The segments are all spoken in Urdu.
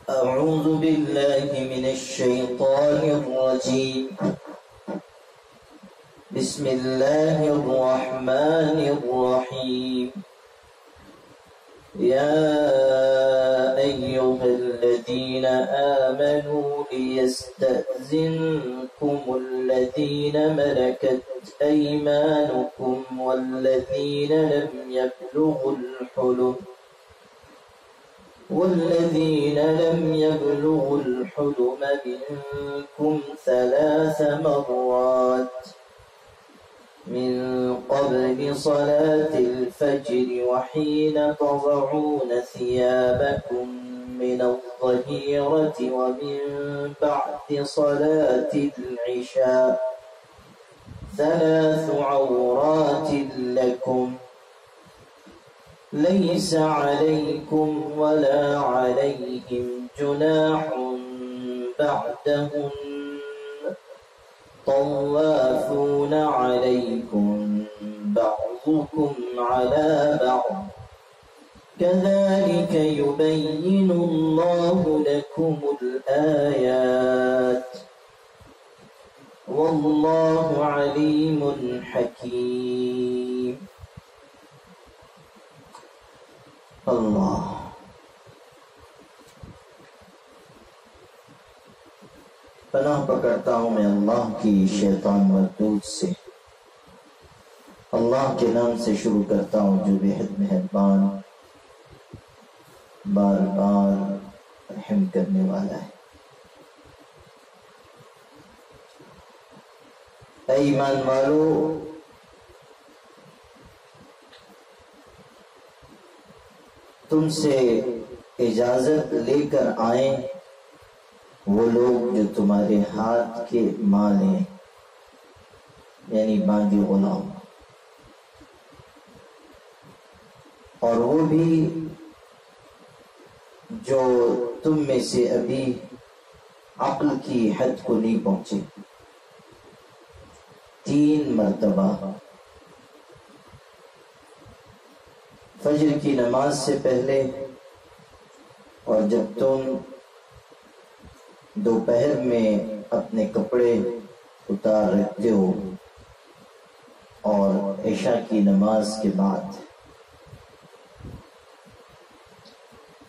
أعوذ بالله من الشيطان الرجيم. بسم الله الرحمن الرحيم. يا أيها الذين آمنوا ليستأذنكم الذين ملكت أيمانكم والذين لم يبلغوا الحلم منكم 3 مرات من قبل صلاة الفجر وحين تضعون ثيابكم من الظهيرة ومن بعد صلاة العشاء 3 عورات لكم ليس عليكم ولا عليهم جناح بعدهن طوافون عليكم بعضكم على بعض كذلك يبين الله لكم الآيات والله عليم حكيم. اللہ پناہ پکڑتا ہوں میں اللہ کی شیطان مردود سے. اللہ کے نام سے شروع کرتا ہوں جو بےحد مہربان بار بار رحم کرنے والا ہے. اے ایمان والو، تم سے اجازت لے کر آئیں وہ لوگ جو تمہارے ہاتھ کے مال ہیں، یعنی باندی غلام، اور وہ بھی جو تم میں سے ابھی عقل کی حد کو نہیں پہنچے. 3 مرتبہ فجر کی نماز سے پہلے، اور جب تم دوپہر میں اپنے کپڑے اتار رکھتے ہو، اور عشاء کی نماز کے بعد.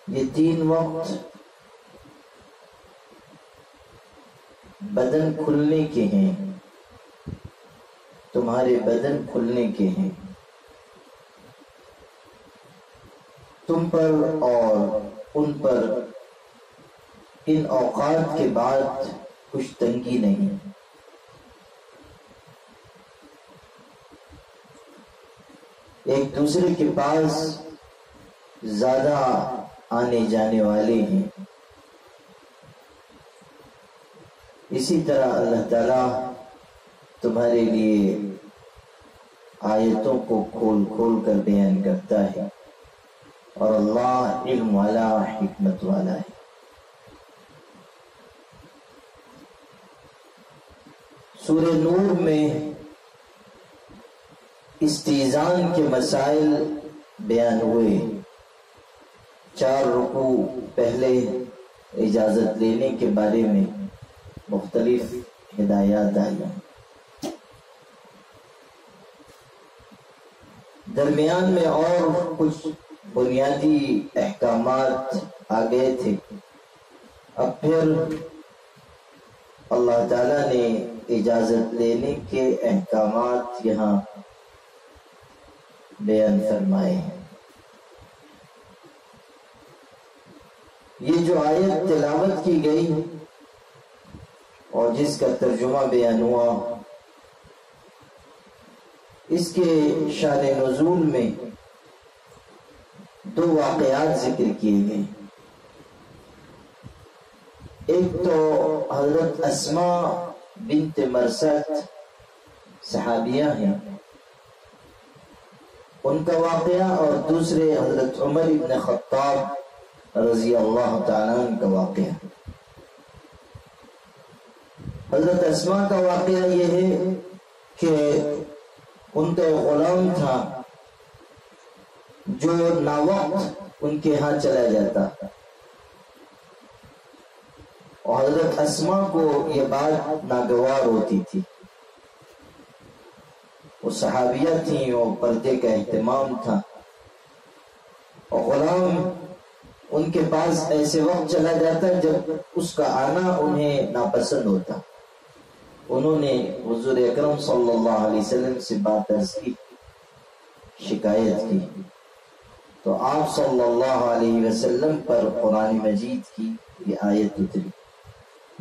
یہ 3 وقت بدن کھلنے کے ہیں، تمہارے بدن کھلنے کے ہیں. تم پر اور ان پر ان اوقات کے بعد کچھ تنگی نہیں. ایک دوسرے کے پاس زیادہ آنے جانے والے ہیں. اسی طرح اللہ تعالیٰ تمہارے لیے آیتوں کو کھول کھول کر بیان کرتا ہے، اور اللہ علم والا حکمت والا ہے. سورہ نور میں استیزان کے مسائل بیان ہوئے. 4 رکوع پہلے اجازت لینے کے بارے میں مختلف ہدایات آئی. درمیان میں اور کچھ بنیادی احکامات آ گئے تھے. اب پھر اللہ تعالیٰ نے اجازت لینے کے احکامات یہاں بیان فرمائے ہیں. یہ جو آیت تلاوت کی گئی اور جس کا ترجمہ بیان ہوا، اس کے شان نزول میں 2 واقعات ذکر کیے گئے. ایک تو حضرت اسماء بنت مرثد صحابیہ ہیں، ان کا واقعہ، اور دوسرے حضرت عمر بن خطاب رضی اللہ تعالیٰ عنہ کا واقعہ. حضرت اسماء کا واقعہ یہ ہے کہ ان کا ایک غلام تھا جو ناوقت ان کے ہاں چلا جاتا. اور حضرت اسما کو یہ بات ناگوار ہوتی تھی. وہ صحابیہ تھیں اور پردے کا اہتمام تھا، اور غلام ان کے پاس ایسے وقت چلا جاتا جب اس کا آنا انہیں ناپسند ہوتا. انہوں نے حضور اکرم صلی اللہ علیہ وسلم سے بات عرض کی، شکایت کی، تو آپ صلی اللہ علیہ وسلم پر قرآن مجید کی یہ آیت اتری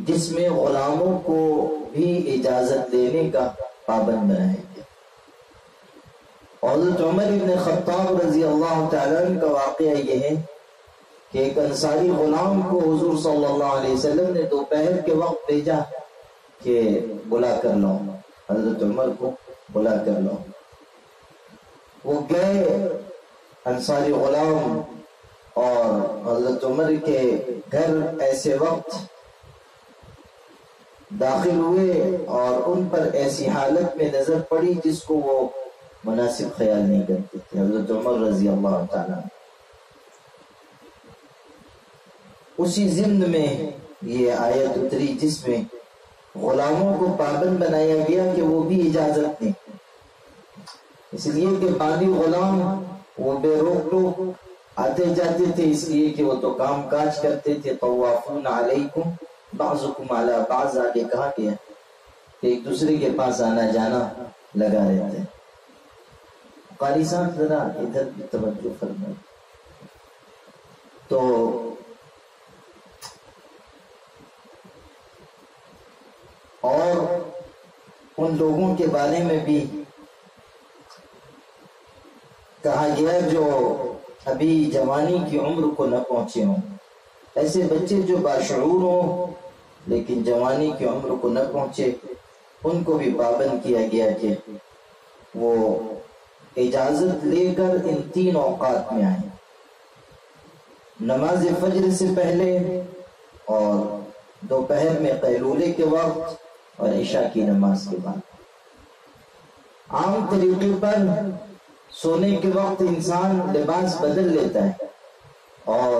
جس میں غلاموں کو بھی اجازت لینے کا پابند بنایا گیا. حضرت عمر بن خطاب رضی اللہ تعالیٰ عنہ کا واقعہ یہ ہے کہ ایک انصاری غلام کو حضور صلی اللہ علیہ وسلم نے دوپہر کے وقت بھیجا کہ بلا کر لاؤ، حضرت عمر کو بلا کر لاؤ. وہ گئے انصاری غلام اور حضرت عمر کے گھر ایسے وقت داخل ہوئے اور ان پر ایسی حالت میں نظر پڑی جس کو وہ مناسب خیال نہیں کرتے تھے. حضرت عمر رضی اللہ تعالیٰ اسی ضمن میں یہ آیت اتری جس میں غلاموں کو پابند بنایا گیا کہ وہ بھی اجازت دیں، اس لیے کہ باندی غلام وہ بے روک ٹوک آتے جاتے تھے، اس لیے کہ وہ تو کام کاج کرتے تھے. طوافون علیکم بعضکم علی بعض آگے کہا گیا کہ ایک دوسرے کے پاس آنا جانا لگا رہتے ہیں. قاری صاحب ذرا ادھر بھی توجہ فرمائیں. تو اور ان لوگوں کے بارے میں بھی کہا گیا جو ابھی جوانی کی عمر کو نہ پہنچے ہوں، ایسے بچے جو باشعور ہوں لیکن جوانی کی عمر کو نہ پہنچے، ان کو بھی پابند کیا گیا کہ وہ اجازت لے کر ان 3 اوقات میں آئیں: نماز فجر سے پہلے، اور دوپہر میں قیلولے کے وقت، اور عشاء کی نماز کے بعد. عام طریقے پر سونے کے وقت انسان لباس بدل لیتا ہے اور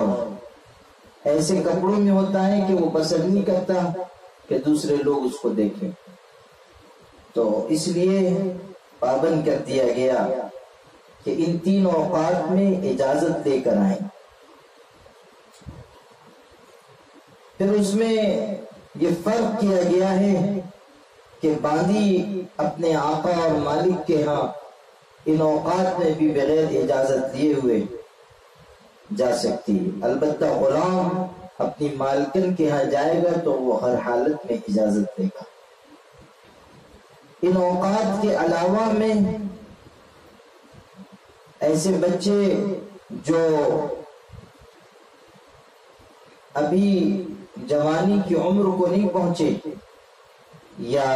ایسے کپڑوں میں ہوتا ہے کہ وہ پسند نہیں کرتا کہ دوسرے لوگ اس کو دیکھیں، تو اس لیے پابند کر دیا گیا کہ ان 3 اوقات میں اجازت لے کر آئیں. پھر اس میں یہ فرق کیا گیا ہے کہ باندی اپنے آقا اور مالک کے ہاں ان اوقات میں بھی بغیر اجازت لیے ہوئے جا سکتی، البتہ غلام اپنی مالکن کے ہاں جائے گا تو وہ ہر حالت میں اجازت دے گا. ان اوقات کے علاوہ میں ایسے بچے جو ابھی جوانی کی عمر کو نہیں پہنچے، یا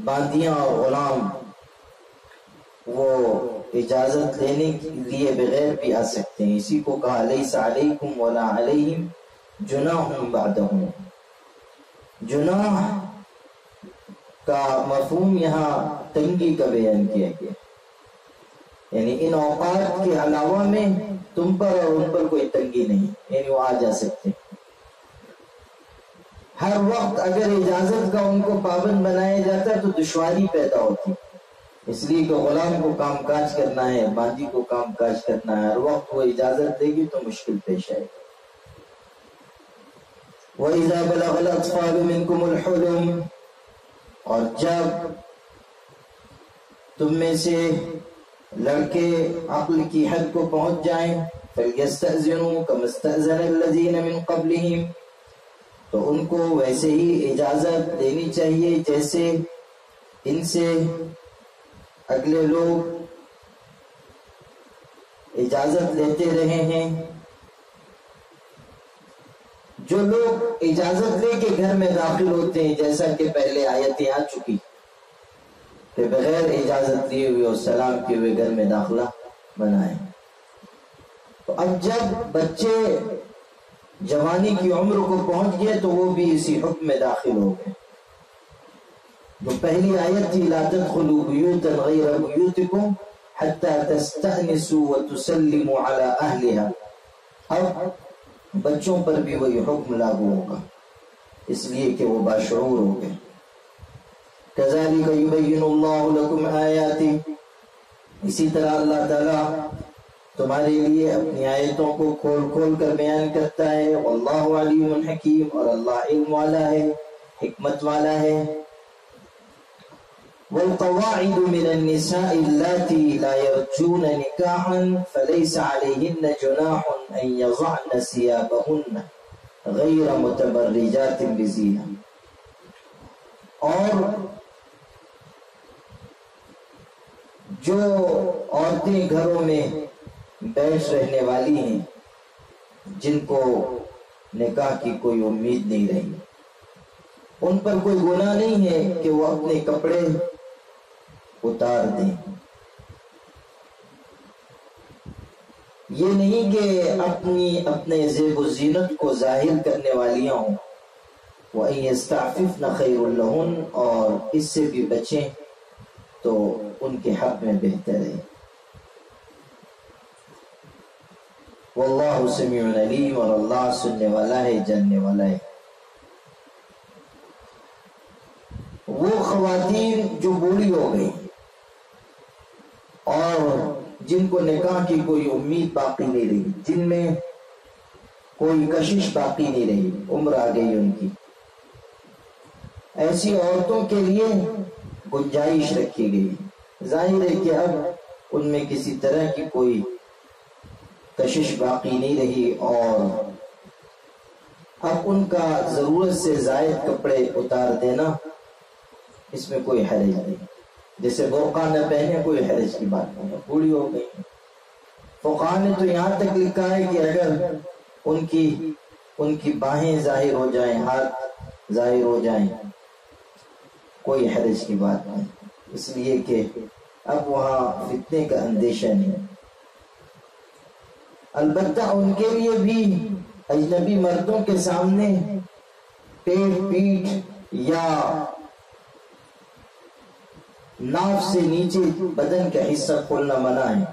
باندیاں اور غلام، وہ اجازت لینے کے لیے بغیر بھی آ سکتے ہیں. اسی کو کہا لیس علیکم ولا علیہم جناح بعدہم. جناح کا مفہوم یہاں تنگی کا بیان کیا گیا، یعنی ان اوقات کے علاوہ میں تم پر اور ان پر کوئی تنگی نہیں، یعنی وہ آ جا سکتے. ہر وقت اگر اجازت کا ان کو پابند بنایا جاتا تو دشواری پیدا ہوتی، اس لیے کہ غلام کو کام کاج کرنا ہے، باندی کو کام کاج کرنا ہے، ہر وقت وہ اجازت دے گی تو مشکل پیش آئے گی. وَإِذَا بَلَغَ الْأَطْفَالُ مِنْكُمُ الْحُلُمَ، اور جب تم میں سے لڑکے عقل کی حد کو پہنچ جائیں، فَلْيَسْتَأْذِنُوا كَمَا اسْتَأْذَنَ الَّذِينَ مِنْ قَبْلِهِمْ، تو ان کو ویسے ہی اجازت دینی چاہیے جیسے ان سے اگلے لوگ اجازت لیتے رہے ہیں. جو لوگ اجازت لے کے گھر میں داخل ہوتے ہیں، جیسا کہ پہلے آیتیں آ چکی کہ بغیر اجازت لیے ہوئے اور سلام کیے ہوئے گھر میں داخلہ بنائیں، تو اب جب بچے جوانی کی عمر کو پہنچ گئے تو وہ بھی اسی حکم میں داخل ہو گئے. جو پہلی آیت تھی لا تدخلوا بیوتا غیر بیوتکم حتی تستأنسوا وتسلموا علی اہلها، اب بچوں پر بھی وہی حکم لاگو ہوگا. اس لیے کہ وہ باشعور ہو گئے. کذالک یبین اللہ لکم آیاتی، اسی طرح اللہ تعالیٰ تمہارے لیے اپنی آیتوں کو کھول کھول کر بیان کرتا ہے. واللہ علیم حکیم، اور اللہ علم والا ہے، حکمت والا ہے. والقواعد من النساء اللاتي لا يرجون نكاحا فليس عليهن جناح ان يضعن ثيابهن غير متبرجات بزينة. اور جو عورتیں گھروں میں بیٹھ رہنے والی ہیں، جن کو نکاح کی کوئی امید نہیں رہی، ان پر کوئی گناہ نہیں ہے کہ وہ اپنے کپڑے اتار دیں. یہ نہیں کہ اپنے زیب و زینت کو ظاہر کرنے والیاں ہوں. وَإِن يَسْتَعْفِفْنَ خَيْرٌ لَهُنَّ، اور اس سے بھی بچیں تو ان کے حق میں بہتر ہے. واللہ سمیع علیم، اور اللہ سننے والا ہے، جاننے والا ہے. وہ خواتین جو بوڑھی ہو گئی اور جن کو نکاح کی کوئی امید باقی نہیں رہی، جن میں کوئی کشش باقی نہیں رہی، عمر آ گئی ان کی، ایسی عورتوں کے لیے گنجائش رکھی گئی. ظاہر ہے کہ اب ان میں کسی طرح کی کوئی کشش باقی نہیں رہی، اور اب ان کا ضرورت سے زائد کپڑے اتار دینا اس میں کوئی حرج نہیں. جیسے برقع نہ پہنے کوئی حرج کی بات نہیں، بوڑھی ہو گئی. فقہاء نے تو یہاں تک لکھا ہے کہ اگر ان کی باہیں ظاہر ہو جائیں، ہاتھ ظاہر ہو جائیں، کوئی حرج کی بات نہیں، اس لیے کہ اب وہاں فتنے کا اندیشہ نہیں. البتہ ان کے لیے بھی اجنبی مردوں کے سامنے پیٹ، پیٹھ یا ناف سے نیچے بدن کا حصہ کھولنا منع ہے.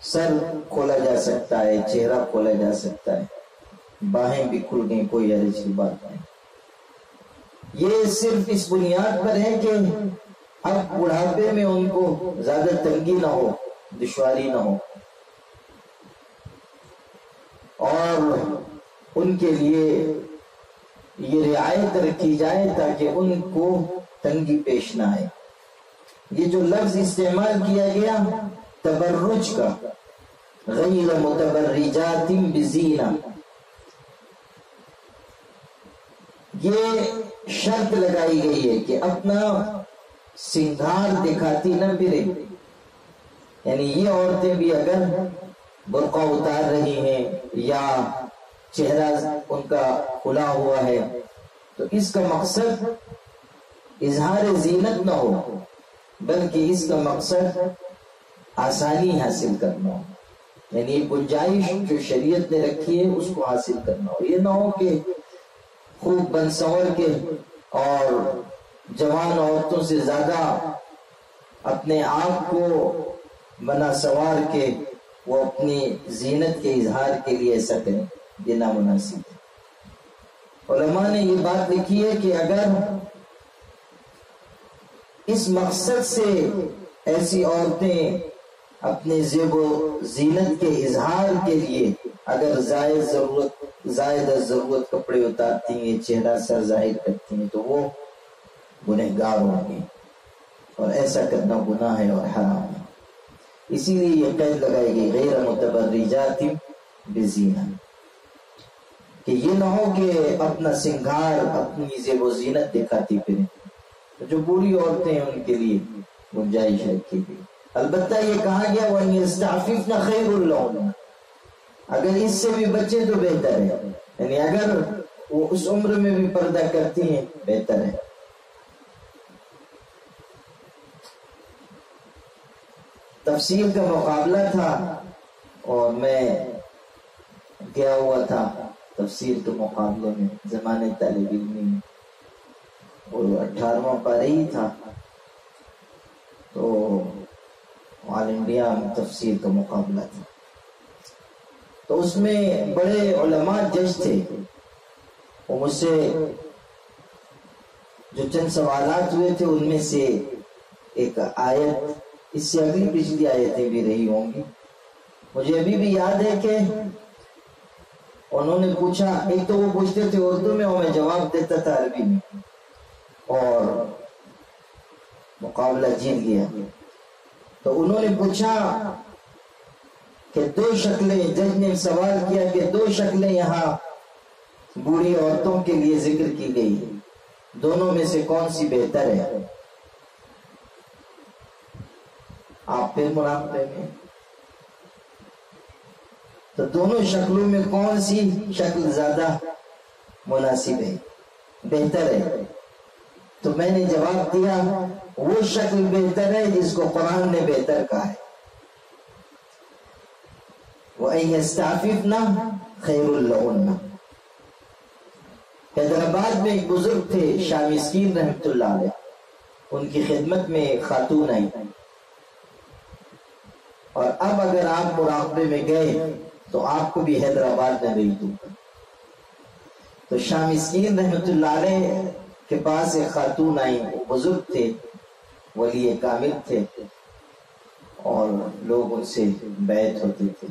سر کھولا جا سکتا ہے، چہرہ کھولا جا سکتا ہے، باہیں بھی کھل گئیں، کوئی حرج کی بات نہیں. یہ صرف اس بنیاد پر ہے کہ اب بڑھاپے میں ان کو زیادہ تنگی نہ ہو، دشواری نہ ہو، اور ان کے لیے یہ رعایت رکھی جائے تاکہ ان کو تنگی پیش نہ آئے. یہ جو لفظ استعمال کیا گیا تبرج کا، غیر متبرجات بزینہ، یہ شرط لگائی گئی ہے کہ اپنا سنگھار دکھاتی نہ پھرے. یعنی یہ عورتیں بھی اگر برقع اتار رہی ہیں یا چہرہ ان کا کھلا ہوا ہے تو اس کا مقصد اظہار زینت نہ ہو، بلکہ اس کا مقصد آسانی حاصل کرنا ہو. یعنی گنجائش جو شریعت نے رکھی ہے اس کو حاصل کرنا ہو. یہ نہ ہو کہ خوب بن سنور کے اور جوان عورتوں سے زیادہ اپنے آپ کو بنا سوار کے وہ اپنی زینت کے اظہار کے لیے ایسا کریں، یہ نامناسب ہے. علماء نے یہ بات لکھی ہے کہ اگر اس مقصد سے ایسی عورتیں اپنے زیب و زینت کے اظہار کے لیے اگر زائد ضرورت کپڑے اتارتی ہیں، چہرہ سر ظاہر کرتی ہیں، تو وہ گنہگار ہوں گے، اور ایسا کرنا گناہ ہے اور حرام ہے. اسی لیے یہ قید لگائی گئی غیر متبرجات بزینہ، کہ یہ نہ ہو کہ اپنا سنگھار، اپنی زیب و زینت دکھاتی پھریں. جو بوڑھی عورتیں ہیں ان کے لیے گنجائش رکھی گئی. البتہ یہ کہا گیا وَإِن يَسْتَعْفِفْنَ خَيْرٌ لَهُنَّ، اگر اس سے بھی بچے تو بہتر ہے. یعنی اگر وہ اس عمر میں بھی پردہ کرتی ہیں بہتر ہے. تفسیر کا مقابلہ تھا اور میں گیا ہوا تھا تفسیر کے مقابلے میں زمانے طالب علمی میں، اور 18واں پارہ ہی تھا، تو آل انڈیا میں تفسیر کا مقابلہ تھا. تو اس میں بڑے علماء جج تھے، وہ مجھ سے جو چند سوالات ہوئے تھے ان میں سے ایک آیت، اس سے اگلی پچھلی آیتیں بھی رہی ہوں گی، مجھے ابھی بھی یاد ہے کہ انہوں نے پوچھا، ایک تو وہ پوچھتے تھے اردو میں اور میں جواب دیتا تھا عربی میں، اور مقابلہ جیت گیا۔ تو انہوں نے پوچھا کہ دو شکلیں، جج نے سوال کیا کہ دو شکلیں یہاں بوڑھی عورتوں کے لیے ذکر کی گئی، دونوں میں سے کون سی بہتر ہے؟ آپ پھر مناقبے میں، تو دونوں شکلوں میں کون سی شکل زیادہ مناسب ہے، بہتر ہے؟ تو میں نے جواب دیا وہ شکل بہتر ہے جس کو قرآن نے بہتر کہا ہے، وَأَن يَسْتَعْفِفْنَ خَيْرٌ لَهُنَّ۔ حیدرآباد میں ایک بزرگ تھے شاہ مسکین رحمت اللہ علیہ، ان کی خدمت میں ایک خاتون آئی، اور اب اگر آپ مراقبے میں گئے تو آپ کو بھی حیدرآباد میں بھیج دوں گا۔ تو شاہ مسکین رحمت اللہ علیہ کے پاس ایک خاتون آئی، وہ بزرگ تھے، ولی کامل تھے، اور لوگ ان سے بیعت ہوتے تھے۔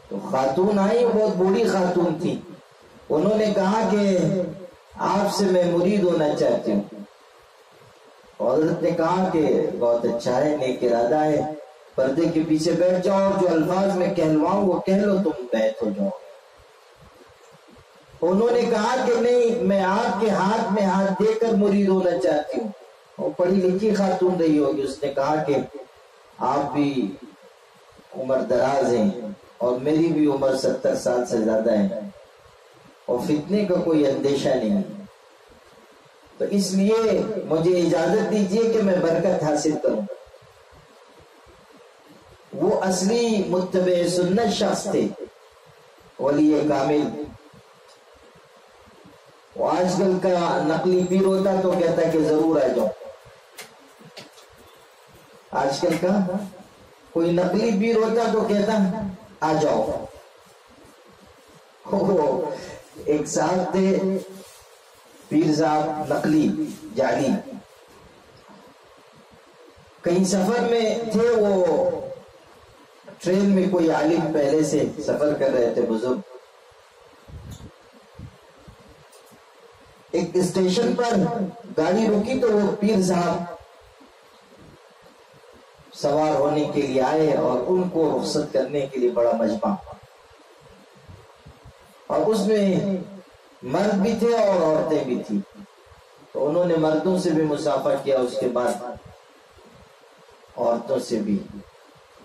تو خاتون آئی، بہت بوڑھی خاتون تھی، انہوں نے کہا کہ آپ سے میں مرید ہونا چاہتی ہوں۔ حضرت نے کہا کہ بہت اچھا ہے، نیک ارادہ ہے، پردے کے پیچھے بیٹھ جاؤ اور جو الفاظ میں کہلواؤں وہ کہہ لو، تم بیعت ہو جاؤ۔ انہوں نے کہا کہ نہیں، میں آپ کے ہاتھ میں ہاتھ دے کر مرید ہونا چاہتی ہوں۔ وہ پڑھی لکھی خاتون رہی ہوگی، اس نے کہا کہ آپ بھی عمر دراز ہیں اور میری بھی عمر 70 سال سے زیادہ ہے، اور فتنے کا کوئی اندیشہ نہیں، تو اس لیے مجھے اجازت دیجیے کہ میں برکت حاصل کروں۔ وہ اصلی متبع سنت شخص تھے، ولی کامل۔ وہ آج کل کا نقلی پیر ہوتا تو کہتا کہ ضرور آ جاؤ، آج کل کا کوئی نقلی پیر ہوتا تو کہتا آ جاؤ۔ ایک صاحب تھے پیر صاحب نقلی جعلی، کہیں سفر میں تھے، وہ ٹرین میں کوئی عالم پہلے سے سفر کر رہے تھے بزرگ، ایک اسٹیشن پر گاڑی رکی تو وہ پیر صاحب سوار ہونے کے لیے آئے اور ان کو رخصت کرنے کے لیے بڑا مجمع، اور اس میں مرد بھی تھے اور عورتیں بھی تھی، تو انہوں نے مردوں سے بھی مصافحہ کیا، اس کے بعد عورتوں سے بھی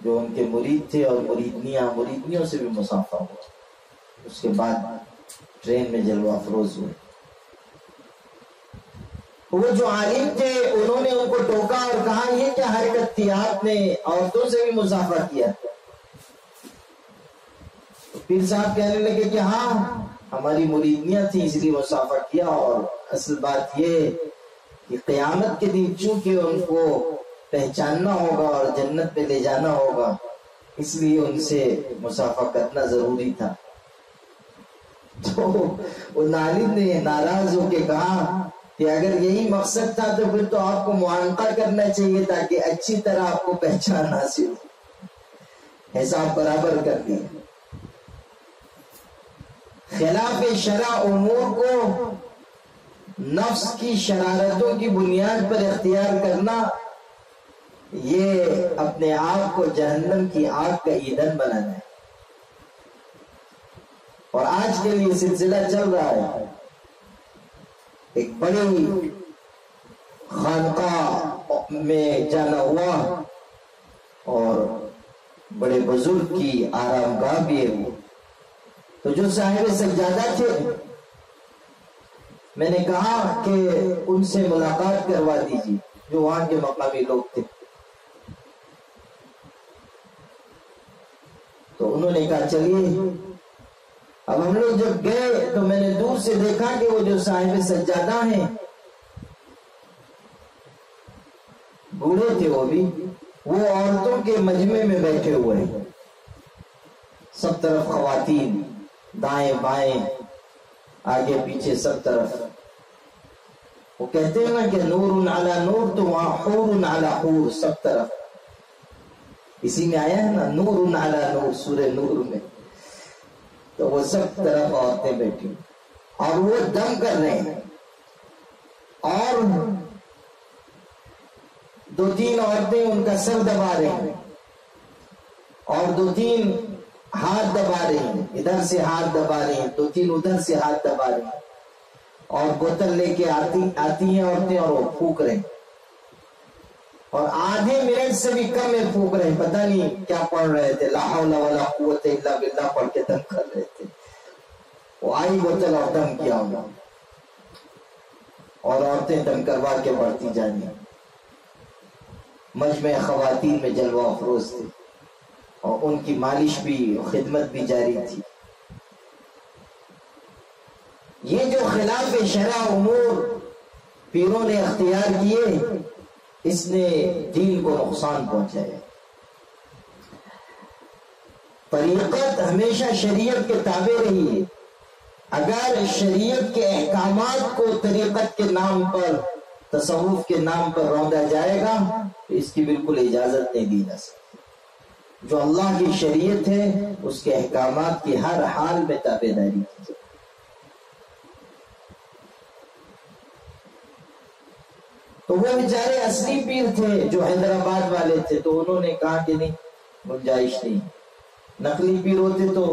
جو ان کے مرید تھے اور مریدنیوں سے بھی مصافحہ ہوا، اس کے بعد ٹرین میں جلوہ افروز ہوئے۔ وہ جو عالم تھے انہوں نے ان کو ٹوکا اور کہا یہ کیا حرکت تھی، آپ نے عورتوں سے بھی مصافحہ کیا؟ پیر صاحب کہنے لگے کہ ہاں ہماری مریدنیاں تھیں اس لیے مصافحہ کیا، اور اصل بات یہ کہ قیامت کے دن چونکہ ان کو پہچاننا ہوگا اور جنت میں لے جانا ہوگا، اس لیے ان سے مصافحہ کرنا ضروری تھا۔ تو ان عالم نے ناراض ہو کے کہا کہ اگر یہی مقصد تھا تو پھر تو آپ کو معانقہ کرنا چاہیے تاکہ اچھی طرح آپ کو پہچان حاصل ہو، حساب برابر کر دیا۔ خلاف شرع امور کو نفس کی شرارتوں کی بنیاد پر اختیار کرنا، یہ اپنے آپ کو جہنم کی آگ کا ایندھن بنانا ہے، اور آج کے لیے سلسلہ چل رہا ہے۔ ایک بڑی خانقاہ میں جانا ہوا اور بڑے بزرگ کی آرام گاہ بھی ہے وہ، تو جو صاحب سجادہ تھے میں نے کہا کہ ان سے ملاقات کروا دیجیے، جو وہاں کے مقامی لوگ تھے، تو انہوں نے کہا چلیے۔ اب ہم لوگ جب گئے تو میں نے دور سے دیکھا کہ وہ جو صاحب سجادہ ہیں بوڑھے تھے، وہ بھی وہ عورتوں کے مجمع میں بیٹھے ہوئے ہیں، سب طرف خواتین، دائیں بائیں آگے پیچھے سب طرف. وہ کہتے ہیں نا کہ نور علی نور، تو وہاں حور علی حور سب طرف. اسی میں آیا ہے نا نور علی نور سورہ نور میں. تو وہ سب طرف عورتیں بیٹھی اور وہ دم کر رہے ہیں، اور 2-3 عورتیں ان کا سر دبا رہی ہیں اور 2-3 ہاتھ دبا رہی ہیں، ادھر سے ہاتھ دبا رہی ہیں، 2-3 ادھر سے ہاتھ دبا رہی ہیں، اور بوتل لے کے آتی ہیں عورتیں اور وہ پھونک رہے ہیں، اور آدھے منٹ سے بھی کم میں پھونک رہے ہیں. پتہ نہیں کیا پڑھ رہے تھے، لا حول ولا قوت الا باللہ پڑھ کے دم کر رہے تھے. وہ آئی بوتل اور دم کیا ہوگا، اور عورتیں دم کروا کے بڑھتی جانی. مجمع خواتین میں جلوہ افروز تھی اور ان کی مالش بھی، خدمت بھی جاری تھی. یہ جو خلاف شرع امور پیروں نے اختیار کیے، اس نے دین کو نقصان پہنچایا. طریقت ہمیشہ شریعت کے تابع رہی ہے. اگر شریعت کے احکامات کو طریقت کے نام پر، تصوف کے نام پر روندا جائے گا تو اس کی بالکل اجازت نہیں دی جا سکتی. جو اللہ کی شریعت ہے اس کے احکامات کی ہر حال میں تابع داری کی جائے. تو وہ بیچارے اصلی پیر تھے جو حیدرآباد والے تھے، تو انہوں نے کہا کہ نہیں، گنجائش نہیں. نقلی پیر ہوتے تو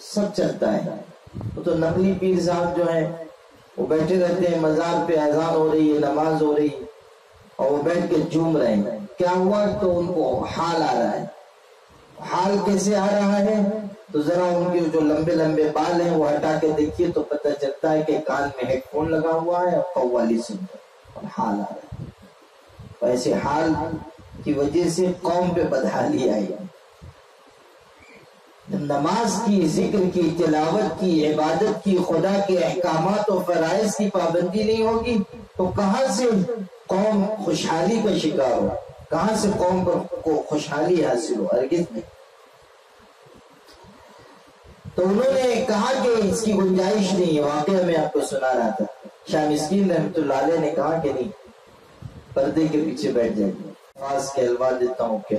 سب چلتا ہے. وہ تو نقلی پیر صاحب جو ہیں وہ بیٹھے رہتے ہیں، مزار پہ اذان ہو رہی ہے، نماز ہو رہی ہے، اور وہ بیٹھ کے جھوم رہے ہیں. کیا ہوا؟ تو ان کو حال آ رہا ہے. حال کیسے آ رہا ہے؟ تو ذرا ان کے جو لمبے لمبے بال ہیں وہ ہٹا کے دیکھیے تو پتہ چلتا ہے کہ کان میں ہیڈ فون لگا ہوا ہے اور قوالی سن رہے اور حال آ رہا ہے. ایسے حال کی وجہ سے قوم پہ بدحالی آئی. نماز کی، ذکر کی، تلاوت کی، عبادت کی، خدا کے احکامات و فرائض کی پابندی نہیں ہوگی تو کہاں سے قوم خوشحالی کا شکار ہو، کہاں سے قوم کو خوشحالی حاصل ہو؟ ہرگز نہیں. تو انہوں نے کہا کہ اس کی گنجائش نہیں ہے. واقعہ میں آپ کو سنا رہا تھا، شاہ مسکین رحمۃ اللہ علیہ نے کہا کہ نہیں، پردے کے پیچھے بیٹھ جائیے، خاص کہلوا دیتا ہوں کہ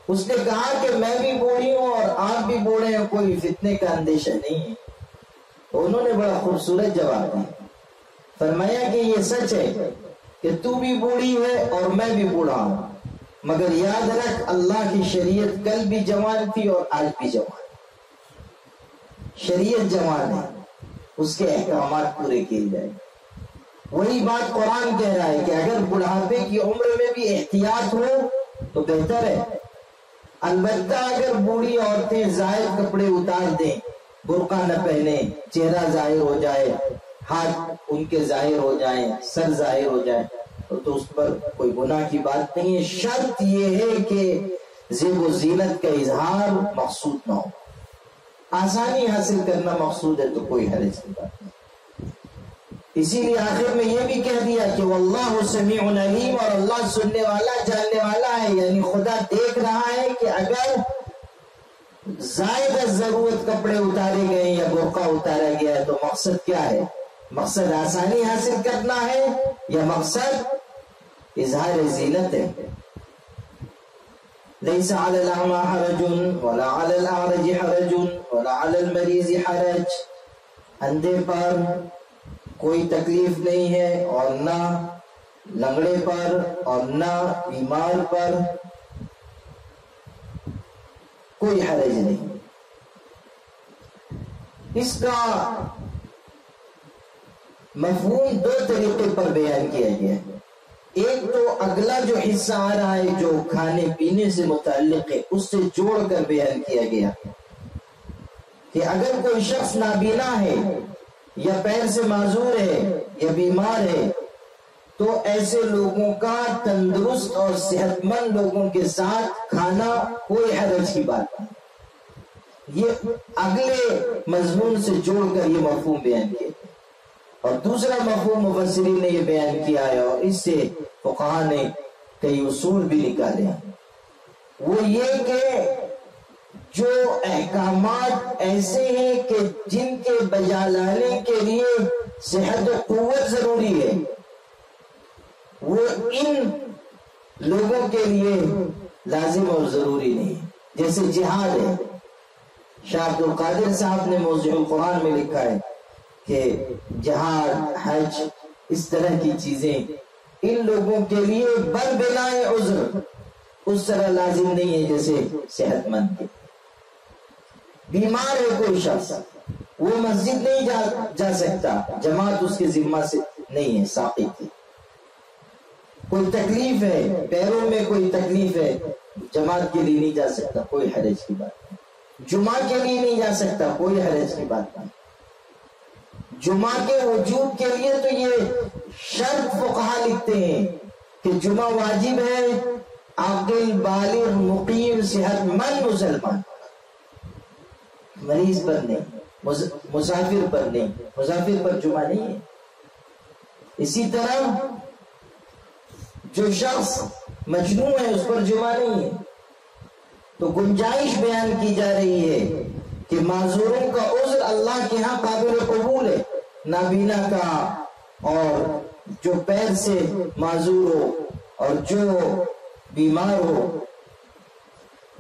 اس نے کہا کہ میں بھی بوڑھی ہوں اور آپ بھی بوڑھے ہیں، کوئی فتنے کا اندیشہ نہیں ہے. تو انہوں نے بڑا خوبصورت جواب دیا. فرمایا کہ یہ سچ ہے کہ تو بھی بوڑھی ہے اور میں بھی بوڑھا ہوں، مگر یاد رکھ اللہ کی شریعت کل بھی جوان تھی اور آج بھی جوان. شریعت جوان ہے، اس کے احکامات پورے کیے جائیں. وہی بات قرآن کہہ رہا ہے کہ اگر بڑھاپے کی عمر میں بھی احتیاط ہو تو بہتر ہے. البتہ اگر بوڑھی عورتیں زائد کپڑے اتار دیں، برقع نہ پہنے، چہرہ ظاہر ہو جائے، ہاتھ ان کے ظاہر ہو جائیں، سر ظاہر ہو جائے تو اس پر کوئی گناہ کی بات نہیں ہے. شرط یہ ہے کہ زیب و زینت کا اظہار مقصود نہ ہو. آسانی حاصل کرنا مقصود ہے تو کوئی حرج کی بات نہیں. اسی لیے آخر میں یہ بھی کہہ دیا کہ واللہ سمیع علیم، اور اللہ سننے والا، جاننے والا ہے. یعنی خدا دیکھ رہا ہے کہ اگر زائد ضرورت کپڑے اتارے گئے یا برقع اتارا گیا ہے تو مقصد کیا ہے؟ مقصد آسانی حاصل کرنا ہے یا مقصد اظہار زینت ہے؟ لیس علی الاعمى حرج ولا علی الاعرج حرج ولا علی المریض حرج. اندھے پر کوئی تکلیف نہیں ہے اور نہ لنگڑے پر اور نہ بیمار پر کوئی حرج نہیں. اس کا مفہوم 2 طریقے پر بیان کیا گیا ہے. ایک تو اگلا جو حصہ آ رہا ہے جو کھانے پینے سے متعلق ہے، اس سے جوڑ کر بیان کیا گیا کہ اگر کوئی شخص نابینا ہے یا پیر سے معذور ہے یا بیمار ہے تو ایسے لوگوں کا تندرست اور صحت مند لوگوں کے ساتھ کھانا کوئی حرج کی بات نہیں. یہ اگلے مضمون سے جوڑ کر یہ مفہوم بیان کیا. اور دوسرا مفہوم مفسرین نے یہ بیان کیا ہے اور اس سے فقہاء نے کئی اصول بھی نکالے ہیں. وہ یہ کہ جو احکامات ایسے ہیں کہ جن کے بجا لانے کے لیے صحت و قوت ضروری ہے، وہ ان لوگوں کے لیے لازم اور ضروری نہیں ہے. جیسے جہاد ہے، شاہ عبد القادر صاحب نے موضوع القرآن میں لکھا ہے کہ جہاد، حج، اس طرح کی چیزیں ان لوگوں کے لیے بل بنا عذر اس طرح لازم نہیں ہے جیسے صحت مند کے. بیمار ہے کوئی شخص، وہ مسجد نہیں جا سکتا، جماعت اس کے ذمہ سے نہیں ہے، ساقط ہے. کوئی تکلیف ہے، پیروں میں کوئی تکلیف ہے، جماعت کے لیے نہیں جا سکتا، کوئی حرج کی بات نہیں. جمعہ کے لیے نہیں جا سکتا، کوئی حرج کی بات نہیں. جمعہ کے وجوب کے لیے تو یہ شرط فقہا لکھتے ہیں کہ جمعہ واجب ہے عاقل بالغ مقیم صحت مند مسلمان، مریض پر نہیں، مسافر پر نہیں، مسافر پر جمعہ نہیں ہے. اسی طرح جو شخص مجنون ہے اس پر جمعہ نہیں ہے. تو گنجائش بیان کی جا رہی ہے کہ معذوروں کا عذر اللہ کے ہاں قابل قبول ہے. نابینا کا اور جو پیر سے معذور ہو اور جو بیمار ہو،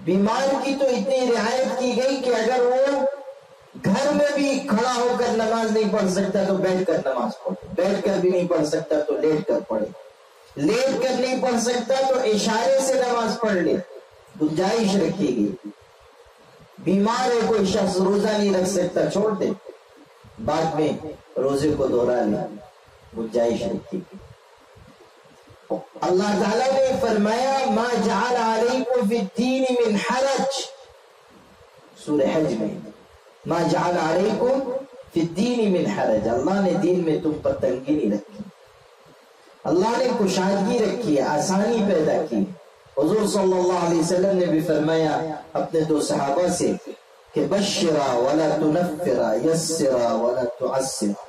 بیمار کی تو اتنی رعایت کی گئی کہ اگر وہ گھر میں بھی کھڑا ہو کر نماز نہیں پڑھ سکتا تو بیٹھ کر نماز پڑھے، بیٹھ کر بھی نہیں پڑھ سکتا تو لیٹ کر پڑھے، لیٹ کر نہیں پڑھ سکتا تو اشارے سے نماز پڑھ لے، گنجائش رکھی گئی. بیمار ہے کوئی شخص، روزہ نہیں رکھ سکتا، چھوڑ دے، بعد میں روزے کو دوہرا لے، گنجائش رکھی گئی. اللہ تعالیٰ نے فرمایا ما جعل علیکم فی الدین من حرج، سورہ حج میں ما جعل علیکم فی الدین من حرج، اللہ نے دین میں تم پر تنگی نہیں رکھی، اللہ نے کشادگی رکھی ہے، آسانی پیدا کی. حضور صلی اللہ علیہ وسلم نے بھی فرمایا اپنے دو صحابہ سے کہ بشرا ولا تنفرا یسرا ولا تعسرا،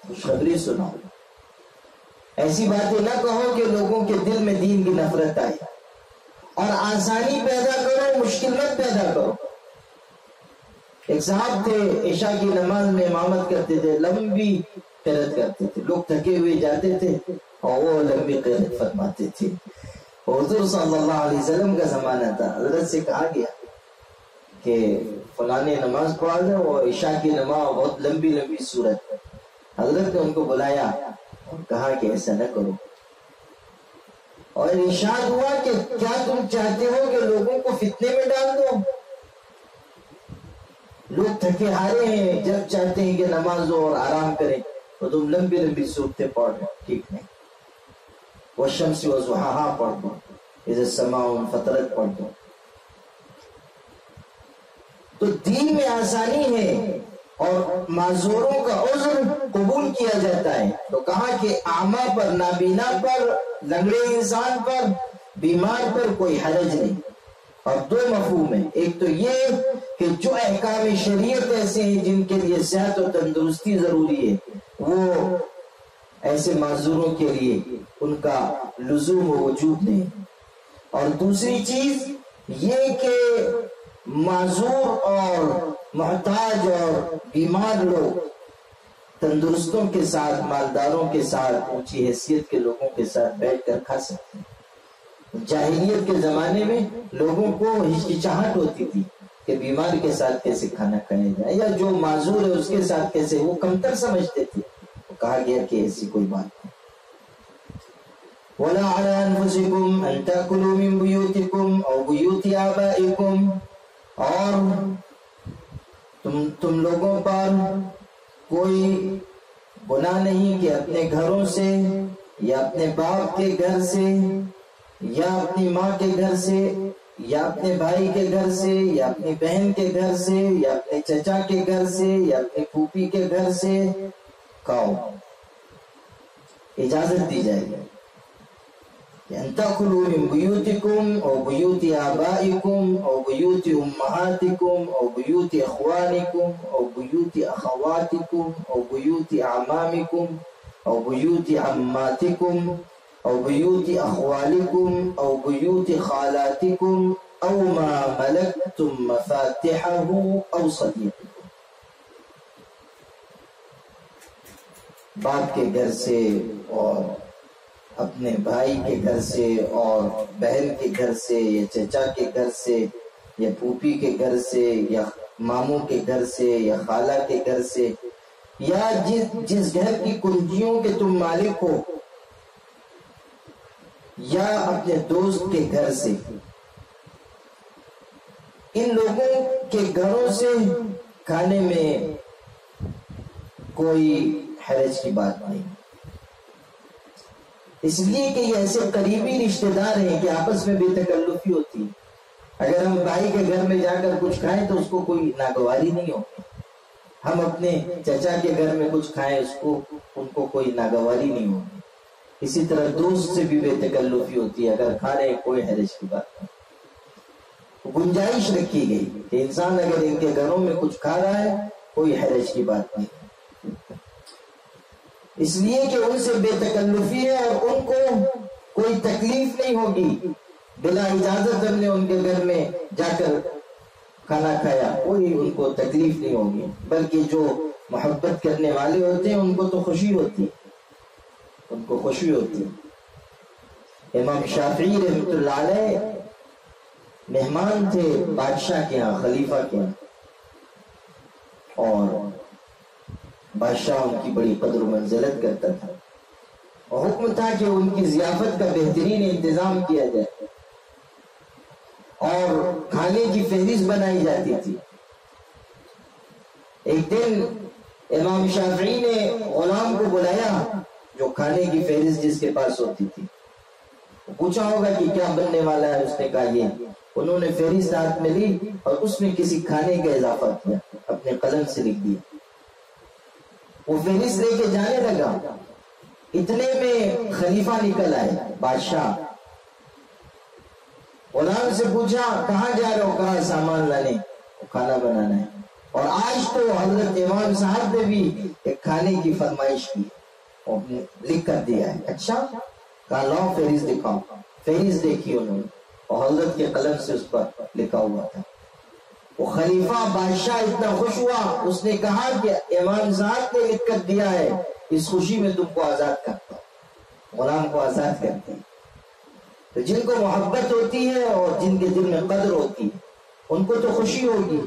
خوشخبری سناؤ، ایسی باتیں نہ کہو کہ لوگوں کے دل میں دین کی نفرت آئے، اور آسانی پیدا کرو، مشکل مت پیدا کرو. ایک صاحب تھے عشاء کی نماز میں امامت کرتے تھے، لمبی قرات کرتے تھے، لوگ تھکے ہوئے جاتے تھے اور وہ لمبی قرات فرماتے تھے. حضور صلی اللہ علیہ وسلم کا زمانہ تھا، حضرت سے کہا گیا کہ فلاں نے نماز پڑھا دے اور عشاء کی نماز بہت لمبی لمبی سورت. حضرت نے ان کو بلایا اور کہا کہ ایسا نہ کرو، اور ارشاد ہوا کہ کیا تم چاہتے ہو کہ لوگوں کو فتنے میں ڈال دو؟ لوگ تھکے ہارے ہیں، جب چاہتے ہیں کہ نماز ہو اور آرام کریں تو تم لمبی لمبی صورتیں پڑھ رہے، ٹھیک نہیں. والشمس وضحاها پڑھ دو، اذا السماء انفطرت پڑھ دو. تو دین میں آسانی ہے اور معذوروں کا عذر قبول کیا جاتا ہے. تو کہا کہ اعمیٰ پر، نابینا پر، لنگڑے انسان پر، بیمار پر کوئی حرج نہیں. اور دو مفہوم ہیں، ایک تو یہ کہ جو احکام شریعت ایسے ہیں جن کے لیے صحت و تندرستی ضروری ہے، وہ ایسے معذوروں کے لیے ان کا لزوم و وجوب نہیں. اور دوسری چیز یہ کہ معذور اور محتاج اور بیمار لوگ تندرستوں کے ساتھ، مالداروں کے ساتھ، اونچی حیثیت کے لوگوں کے ساتھ بیٹھ کر کھا سکتے ہیں. جاہلیت کے زمانے میں لوگوں کو ہچکچاہٹ ہوتی تھی کہ بیمار کے ساتھ کیسے کھانا کھایا جائے، یا جو معذور ہے اس کے ساتھ کیسے، وہ کمتر سمجھتے تھے. کہا گیا کہ ایسی کوئی بات نہیں. وَلَا عَلَىٰ أَنفُسِكُمْ أَن تَأْكُلُوا مِن بُيُوتِكُمْ أَوْ بُيُوتِ آبَائِكُمْ، اور تم لوگوں پر کوئی گناہ نہیں کہ اپنے گھروں سے یا اپنے باپ کے گھر سے یا اپنی ماں کے گھر سے یا اپنے بھائی کے گھر سے یا اپنی بہن کے گھر سے یا اپنے چچا کے گھر سے یا اپنی پھوپھی کے گھر سے کھاؤ. اجازت دی جائے گی ان تاکلوا من بیوتکم او بیوت آبائکم او بیوت امہاتکم او بیوت اخوانکم او بیوت اخواتکم او بیوت اعمامکم او بیوت عماتکم او بیوت اخوالکم او بیوت خالاتکم او ما ملکتم مفاتحہ او صدیق، باپ کے گھر سے اور اپنے بھائی کے گھر سے اور بہن کے گھر سے یا چچا کے گھر سے یا پھوپھی کے گھر سے یا ماموں کے گھر سے یا خالہ کے گھر سے یا جس گھر کی کنجیوں کے تم مالک ہو یا اپنے دوست کے گھر سے، ان لوگوں کے گھروں سے کھانے میں کوئی حرج کی بات نہیں، اس لیے کہ یہ ایسے قریبی رشتہ دار ہیں کہ آپس میں بے تکلفی ہوتی ہے۔ اگر ہم بھائی کے گھر میں جا کر کچھ کھائیں تو اس کو کوئی ناگواری نہیں ہوتی، ہم اپنے چچا کے گھر میں کچھ کھائیں ان کو کوئی ناگواری نہیں ہوتی، اسی طرح دوست سے بھی بے تکلفی ہوتی ہے، اگر کھا رہے کوئی حرج کی بات نہیں، گنجائش رکھی گئی کہ انسان اگر ان کے گھروں میں کچھ کھا رہا ہے کوئی حرج کی بات نہیں، اس لیے کہ ان سے بے تکلفی ہے اور ان کو کوئی تکلیف نہیں ہوگی، بلا اجازت ہم نے ان کے گھر میں جا کر کھانا کھایا کوئی ان کو تکلیف نہیں ہوگی، بلکہ جو محبت کرنے والے ہوتے ہیں ان کو تو خوشی ہوتی، ان کو خوشی ہوتی۔ امام شافعی رحمۃ اللہ علیہ مہمان تھے بادشاہ کے ہاں، خلیفہ کے ہاں، اور بادشاہ ان کی بڑی قدر و منزلت کرتا تھا، اور حکم تھا کہ ان کی ضیافت کا بہترین انتظام کیا جائے اور کھانے کی فہرست بنائی جاتی تھی۔ ایک دن امام شافعی نے غلام کو بلایا جو کھانے کی فہرست جس کے پاس ہوتی تھی، پوچھا ہوگا کہ کیا بننے والا ہے، اس نے کہا یہ، انہوں نے فہرست ہاتھ میں لی اور اس میں کسی کھانے کا اضافہ کیا، اپنے قلم سے لکھ دیا، وہ فہرست لے کے جانے لگا، اتنے میں خلیفہ نکل آئے بادشاہ، غلام سے پوچھا کہاں جا رہے ہو، کہاں سامان لانے، کھانا بنانا ہے، اور آج تو حضرت امام صاحب نے بھی ایک کھانے کی فرمائش کی اور لکھ کر دیا ہے، اچھا، کہا لاؤ فہرست دکھاؤ، فہرست دیکھی انہوں نے اور حضرت کے قلم سے اس پر لکھا ہوا تھا، وہ خلیفہ بادشاہ اتنا خوش ہوا، اس نے کہا کہ امام صاحب نے لکھ کر دیا ہے، اس خوشی میں تم کو آزاد کرتا ہوں، غلام کو آزاد کرتے ہیں۔ تو جن کو محبت ہوتی ہے اور جن کے دل میں قدر ہوتی ہے ان کو تو خوشی ہوگی۔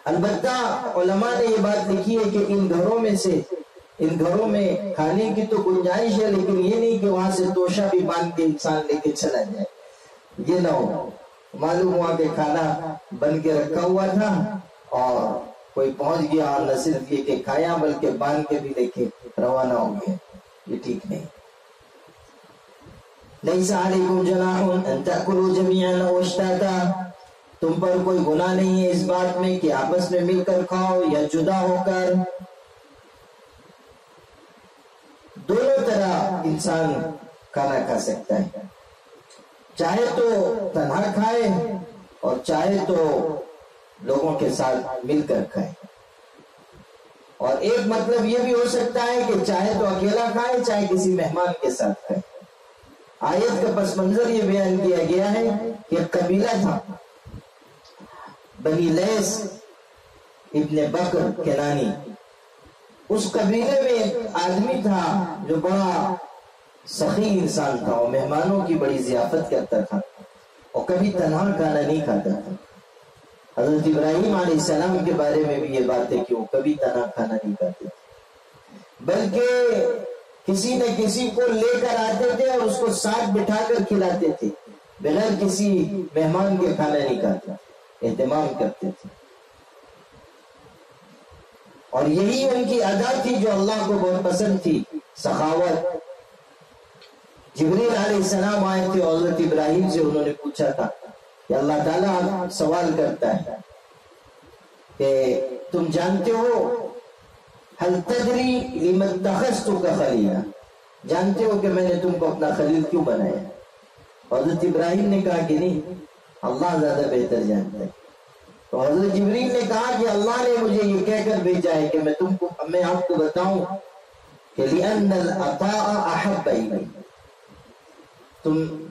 البتہ علماء نے یہ بات لکھی ہے کہ ان گھروں میں کھانے کی تو گنجائش ہے، لیکن یہ نہیں کہ وہاں سے توشہ بھی باندھ کے انسان لے کے چلا جائے، یہ نہ ہو، معلوم ہوا کہ کھانا بن کے رکھا ہوا تھا اور کوئی پہنچ گیا اور نہ صرف یہ کہ کھایا بلکہ باندھ کے بھی لے کے روانہ ہو گیا، یہ ٹھیک نہیں۔ لیس علیکم جناح ان تأکلوا جمیعا او اشتاتا، تم پر کوئی گناہ نہیں ہے اس بات میں کہ آپس میں مل کر کھاؤ یا جدا ہو کر، دونوں طرح انسان کھانا کھا سکتا ہے، چاہے تو تنہا کھائے اور چاہے تو لوگوں کے ساتھ مل کر کھائے، اور ایک مطلب یہ بھی ہو سکتا ہے کہ چاہے تو اکیلا کھائے چاہے کسی مہمان کے ساتھ کھائے۔ آیت کا پس منظر یہ بیان کیا گیا ہے کہ ایک قبیلہ تھا بنی لیس ابن بکر کنانی، اس قبیلے میں ایک آدمی تھا جو بڑا سخی انسان تھا، وہ مہمانوں کی بڑی ضیافت کرتا تھا اور کبھی تنہا کھانا نہیں کھاتا تھا۔ حضرت ابراہیم علیہ السلام کے بارے میں بھی یہ بات ہے کہ وہ کبھی تنہا کھانا نہیں کھاتے تھے، بلکہ کسی نہ کسی کو لے کر آتے تھے اور اس کو ساتھ بٹھا کر کھلاتے تھے، بغیر کسی مہمان کے کھانا نہیں کھاتے، اہتمام کرتے تھے، اور یہی ان کی ادا تھی جو اللہ کو بہت پسند تھی، سخاوت۔ جبریل علیہ السلام آئے تھے اور حضرت ابراہیم سے انہوں نے پوچھا تھا کہ اللہ تعالیٰ سوال کرتا ہے کہ تم جانتے ہو هل تدری لمن اتخذتک خلیلا، جانتے ہو کہ میں نے تم کو اپنا خلیل کیوں بنایا؟ حضرت ابراہیم نے کہا کہ نہیں، اللہ زیادہ بہتر جانتا ہے۔ تو حضرت جبریل نے کہا کہ اللہ نے مجھے یہ کہہ کر بھیجا ہے کہ میں آپ کو بتاؤں کہ لأن العطاء احب الی،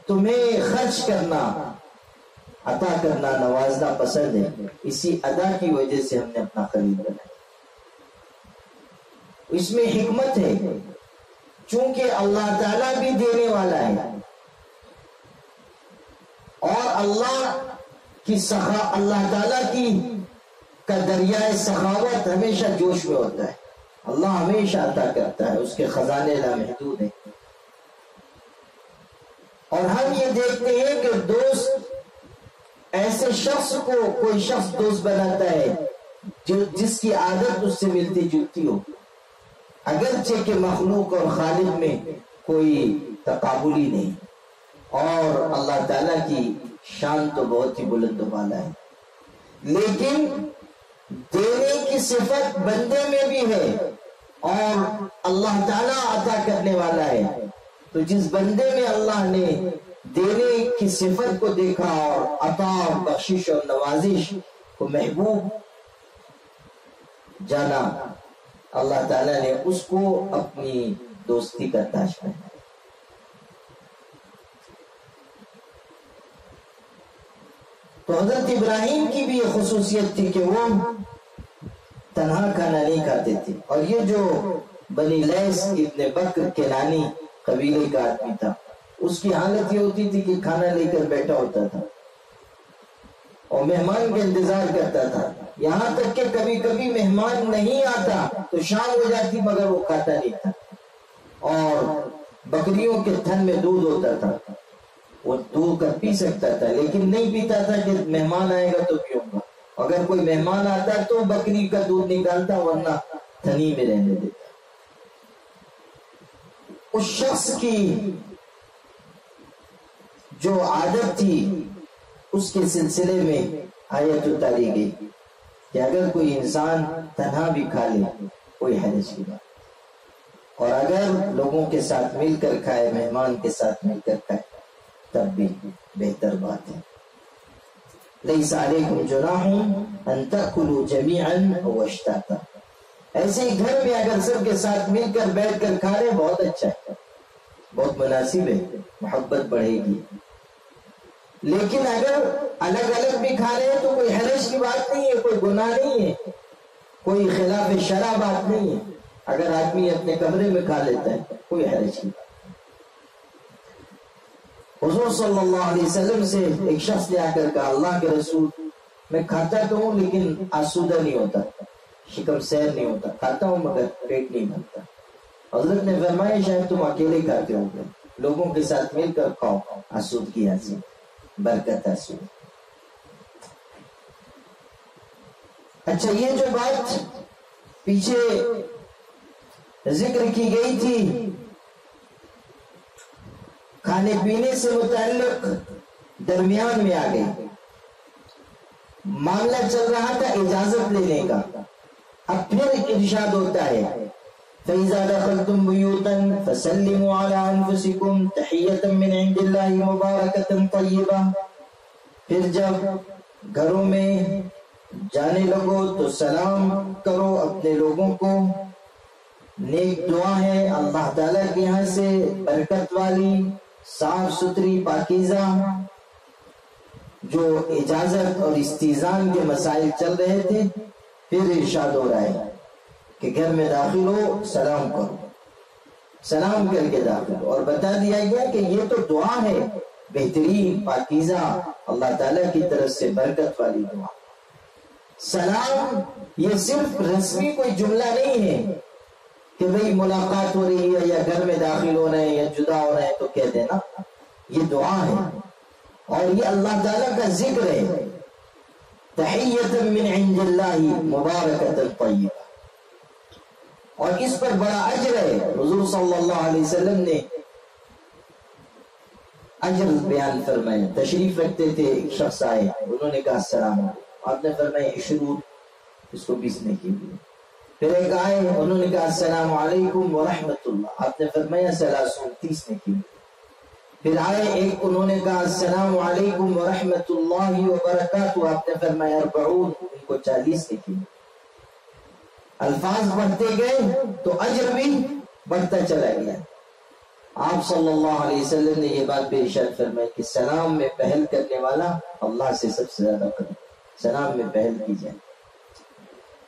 تمہیں خرچ کرنا عطا کرنا نوازنا پسند ہے، اسی ادا کی وجہ سے ہم نے اپنا خلیل بنایا۔ اس میں حکمت ہے، چونکہ اللہ تعالیٰ بھی دینے والا ہے، اور اللہ تعالیٰ کی کا دریائے سخاوت ہمیشہ جوش میں ہوتا ہے۔ اللہ ہمیشہ عطا کرتا ہے، اس کے خزانے لامحدود ہیں۔ اور ہم یہ دیکھتے ہیں کہ دوست ایسے شخص کو کوئی شخص دوست بناتا ہے جس کی عادت اس سے ملتی جلتی ہو، اگرچہ کہ مخلوق اور خالق میں کوئی تقابلی نہیں، اور اللہ تعالیٰ کی شان تو بہت ہی بلند و بالا ہے، لیکن دینے کی صفت بندے میں بھی ہے اور اللہ تعالیٰ عطا کرنے والا ہے۔ تو جس بندے میں اللہ نے دینے کی صفت کو دیکھا اور عطا اور بخشش اور نوازش کو محبوب جانا، اللہ تعالیٰ نے اس کو اپنی دوستی کا تاج پہنایا۔ تو حضرت ابراہیم کی بھی یہ خصوصیت تھی کہ وہ تنہا کھانا نہیں کھاتے تھے، اور یہ جو بنی لیس ابن بکر کنانی قبیلے کا آدمی تھا، اس کی حالت یہ ہوتی تھی کہ کھانا لے کر بیٹھا ہوتا تھا اور مہمان کا انتظار کرتا تھا، یہاں تک کہ کبھی کبھی مہمان نہیں آتا تو شام ہو جاتی مگر وہ کھاتا نہیں تھا، اور بکریوں کے تھن میں دودھ ہوتا تھا، وہ دودھ کر پی سکتا تھا لیکن نہیں پیتا تھا کہ مہمان آئے گا تو پیوں گا، اگر کوئی مہمان آتا تو بکری کا دودھ نکالتا ورنہ تھنی میں رہنے دیتا۔ اس شخص کی جو عادت تھی اس کے سلسلے میں آیت اتاری گئی کہ اگر کوئی انسان تنہا بھی کھا لے کوئی حرج کی بات، اور اگر لوگوں کے ساتھ مل کر کھائے، مہمان کے ساتھ مل کر کھائے تب بھی بہتر بات ہے۔ لیس علیکم جناح ان تأکلوا جمیعا او اشتاتا، ایسے ہی گھر میں اگر سب کے ساتھ مل کر بیٹھ کر کھا رہے بہت اچھا ہے، بہت مناسب ہے، محبت بڑھے گی، لیکن اگر الگ الگ بھی کھا رہے ہیں تو کوئی حرج کی بات نہیں ہے، کوئی گناہ نہیں ہے، کوئی خلاف شرع بات نہیں ہے، اگر آدمی اپنے کمرے میں کھا لیتا ہے کوئی حرج کی بات۔ حضور صلی اللہ علیہ وسلم سے ایک شخص نے آ کر کہا، اللہ کے رسول میں کھاتا تو ہوں لیکن آسودہ نہیں ہوتا، شکم سیر نہیں ہوتا، کھاتا ہوں مگر پیٹ نہیں بھرتا۔ حضرت نے فرمایا شاید تم اکیلے کھاتے ہو گے، لوگوں کے ساتھ مل کر کھاؤ، آسودگی حاصل، برکت حاصل۔ اچھا، یہ جو بات پیچھے ذکر کی گئی تھی کھانے پینے سے متعلق، درمیان میں آ گئی، معاملہ چل رہا تھا اجازت لینے کا، اب پھر ارشاد ہوتا ہے فَإِذَا دَخَلْتُمْ بُيُوتًا فَسَلِّمُوا عَلَىٰ أَنفُسِكُمْ تَحِيَّةً مِّنْ عِندِ اللَّهِ مُبَارَكَةً طَيِّبَةً، پھر جب گھروں میں جانے لگو تو سلام کرو اپنے لوگوں کو، نیک دعا ہے اللہ تعالیٰ کے یہاں سے برکت والی، صاف ستھری، پاکیزہ۔ جو اجازت اور استئذان کے مسائل چل رہے تھے، پھر ارشاد ہو رہا ہے کہ گھر میں داخل ہو سلام کرو، سلام کر کے داخل ہو، اور بتا دیا گیا کہ یہ تو دعا ہے بہترین، پاکیزہ، اللہ تعالیٰ کی طرف سے برکت والی دعا۔ سلام یہ صرف رسمی کوئی جملہ نہیں ہے کہ بھئی ملاقات ہو رہی ہے یا گھر میں داخل ہو رہے ہیں یا جدا ہو رہے ہیں تو کہہ دینا، یہ دعا ہے اور یہ اللہ تعالیٰ کا ذکر ہے، تحیۃ من عند اللہ مبارکۃ طیبہ، اور اس پر بڑا اجر ہے۔ حضور صلی اللہ علیہ وسلم نے اجر بیان فرمایا، تشریف رکھتے تھے، ایک شخص آئے، انہوں نے کہا السلام علیکم، آپ نے فرمایا عشرون، اس کو 20 نے کی۔ پھر ایک آئے، انہوں نے کہا السلام علیکم ورحمۃ اللہ، آپ نے فرمایا 30 نے کی۔ پھر آئے ایک، انہوں نے کہا السلام علیکم ورحمۃ اللہ وبرکاتہ، آپ نے فرمایا 40، ان کو 40 نے کی۔ الفاظ بڑھتے گئے تو اجر بھی بڑھتا چلا گیا۔ آپ صلی اللہ علیہ وسلم نے یہ بات بے ارشاد فرمائی کہ سلام میں پہل کرنے والا اللہ سے سب سے زیادہ قریب، سلام میں پہل کی جائے۔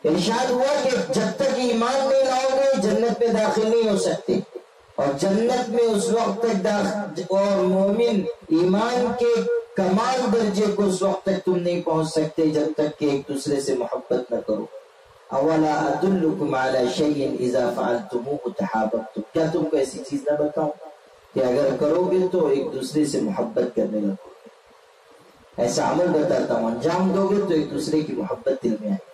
ارشاد ہوا کہ جب تک ایمان نہیں لاؤ گے جنت میں داخل نہیں ہو سکتے، اور جنت میں اس وقت تک اور مومن ایمان کے کمال درجے کو اس وقت تک تم نہیں پہنچ سکتے جب تک کہ ایک دوسرے سے محبت نہ کرو۔ اولا ادلکم علی شیء اذا فعلتموه تحاببتم، کیا تم کو ایسی چیز نہ بتاؤں کہ اگر کرو گے تو ایک دوسرے سے محبت کرنے لگو گے؟ ایسا عمل بتاتا ہوں، انجام دو گے تو ایک دوسرے کی محبت دل میں آئے۔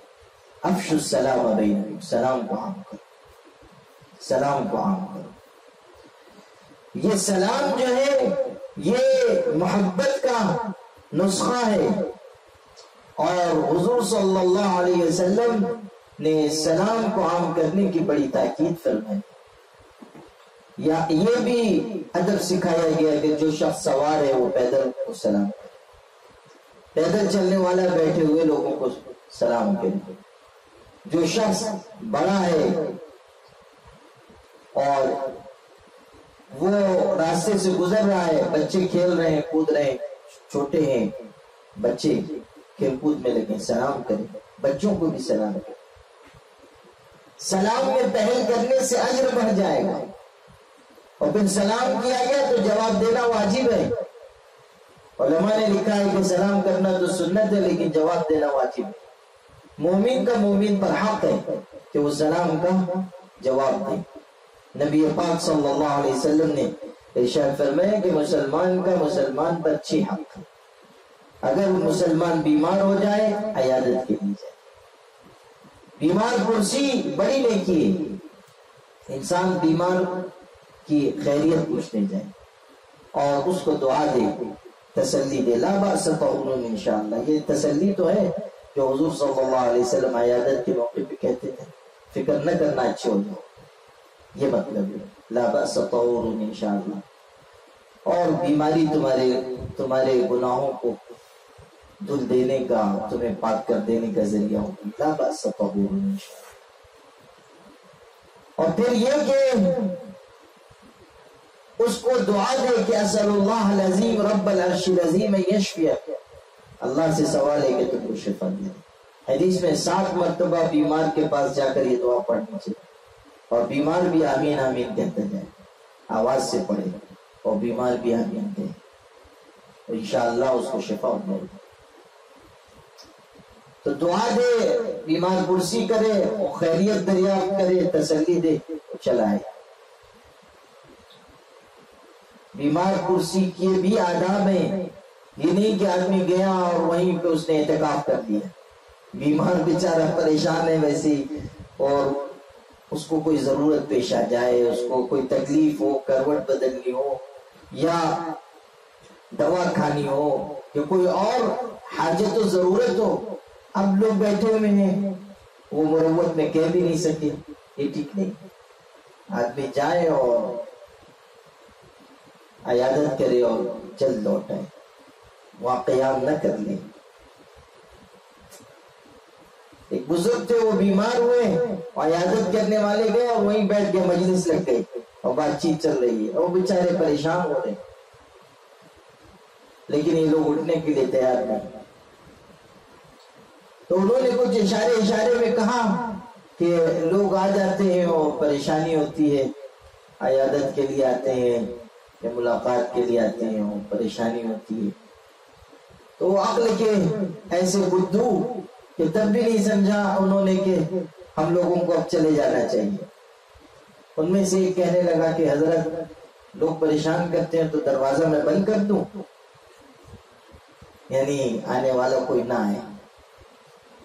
افشوا السلام بینکم، سلام کو عام کرو، سلام کو عام کرو۔ یہ سلام جو ہے یہ محبت کا نسخہ ہے، اور حضور صلی اللہ علیہ وسلم نے سلام کو عام کرنے کی بڑی تاکید فرمائی۔ یا یہ بھی ادب سکھایا گیا کہ جو شخص سوار ہے وہ پیدل کو سلام کرے، پیدل چلنے والا بیٹھے ہوئے لوگوں کو سلام کرے، جو شخص بڑا ہے اور وہ راستے سے گزر رہا ہے، بچے کھیل رہے ہیں کود رہے ہیں، چھوٹے ہیں بچے کھیل کود میں لگے، سلام کریں، بچوں کو بھی سلام کریں۔ سلام میں پہل کرنے سے اجر بڑھ جائے گا، اور پھر سلام کیا گیا تو جواب دینا واجب ہے۔ علماء نے لکھا ہے کہ سلام کرنا تو سنت ہے لیکن جواب دینا واجب ہے۔ مومن کا مومن پر حق ہے کہ وہ سلام کا جواب دے۔ نبی پاک صلی اللہ علیہ وسلم نے ارشاد فرمایا کہ مسلمان کا مسلمان پر 6 حق ہے۔ اگر مسلمان بیمار ہو جائے عیادت کے لیے جائے۔ بیمار پرسی بڑی نیکی ہے، انسان بیمار کی خیریت پوچھنے جائے اور اس کو دعا دے، تسلی دے، لا بأس طہور انشاءاللہ۔ یہ تسلی تو ہے جو حضور صلی اللہ علیہ وسلم عیادت کے موقع پہ کہتے تھے، فکر نہ کرنا اچھے ہو جاؤ، یہ مطلب ہے لا بأس طہور انشاءاللہ۔ اور بیماری تمہارے گناہوں کو دل دینے کا، تمہیں پاک کر دینے کا ذریعہ ہوگی، لا بأس طہور انشاءاللہ۔ اور پھر یہ کہ اس کو دعا دے کہ اسأل اللہ العظیم رب العرش العظیم یشفیک، اللہ سے سوال ہے کہ تم کو شفا دے۔ حدیث میں 7 مرتبہ بیمار کے پاس جا کر یہ دعا پڑھنی چاہیے، اور بیمار بھی آمین آمین کہتا جائے، آواز سے پڑھے، اور بیمار بھی آمین کہے، تو انشاءاللہ اس کو شفا ہو گی۔ تو دعا دے، بیمار پرسی کرے، خیریت دریافت کرے، تسلی دے، چلائے۔ بیمار پرسی کے بھی آداب ہیں، یہ نہیں کہ آدمی گیا اور وہیں پہ اس نے اعتکاف کر دیا، بیمار بیچارہ پریشان ہے ویسے، اور اس کو کوئی ضرورت پیش آ جائے، اس کو کوئی تکلیف ہو، کروٹ بدلنی ہو یا دوا کھانی ہو یا کوئی اور حاجت و ضرورت ہو، اب لوگ بیٹھے ہوئے ہیں وہ مروت میں کہہ بھی نہیں سکے، یہ ٹھیک نہیں۔ آدمی جائے اور عیادت کرے اور جلد لوٹ آئے، وہاں قیام نہ کر لے۔ ایک بزرگ تھے، وہ بیمار ہوئے، عیادت کرنے والے گئے اور وہیں بیٹھ کے مجلس لگ گئی اور بات چیت چل رہی ہے، اور وہ بیچارے پریشان ہو رہے، لیکن یہ لوگ اٹھنے کے لیے تیار نہیں۔ تو انہوں نے کچھ اشارے میں کہا کہ لوگ آ جاتے ہیں اور پریشانی ہوتی ہے، عیادت کے لیے آتے ہیں یا ملاقات کے لیے آتے ہیں اور پریشانی ہوتی ہے، تو وہ عقل کے ایسے بدھو کہ تب بھی نہیں سمجھا انہوں نے کہ ہم لوگوں کو اب چلے جانا چاہیے۔ ان میں سے ایک کہنے لگا کہ حضرت لوگ پریشان کرتے ہیں تو دروازہ میں بند کر دوں، یعنی آنے والا کوئی نہ آئے۔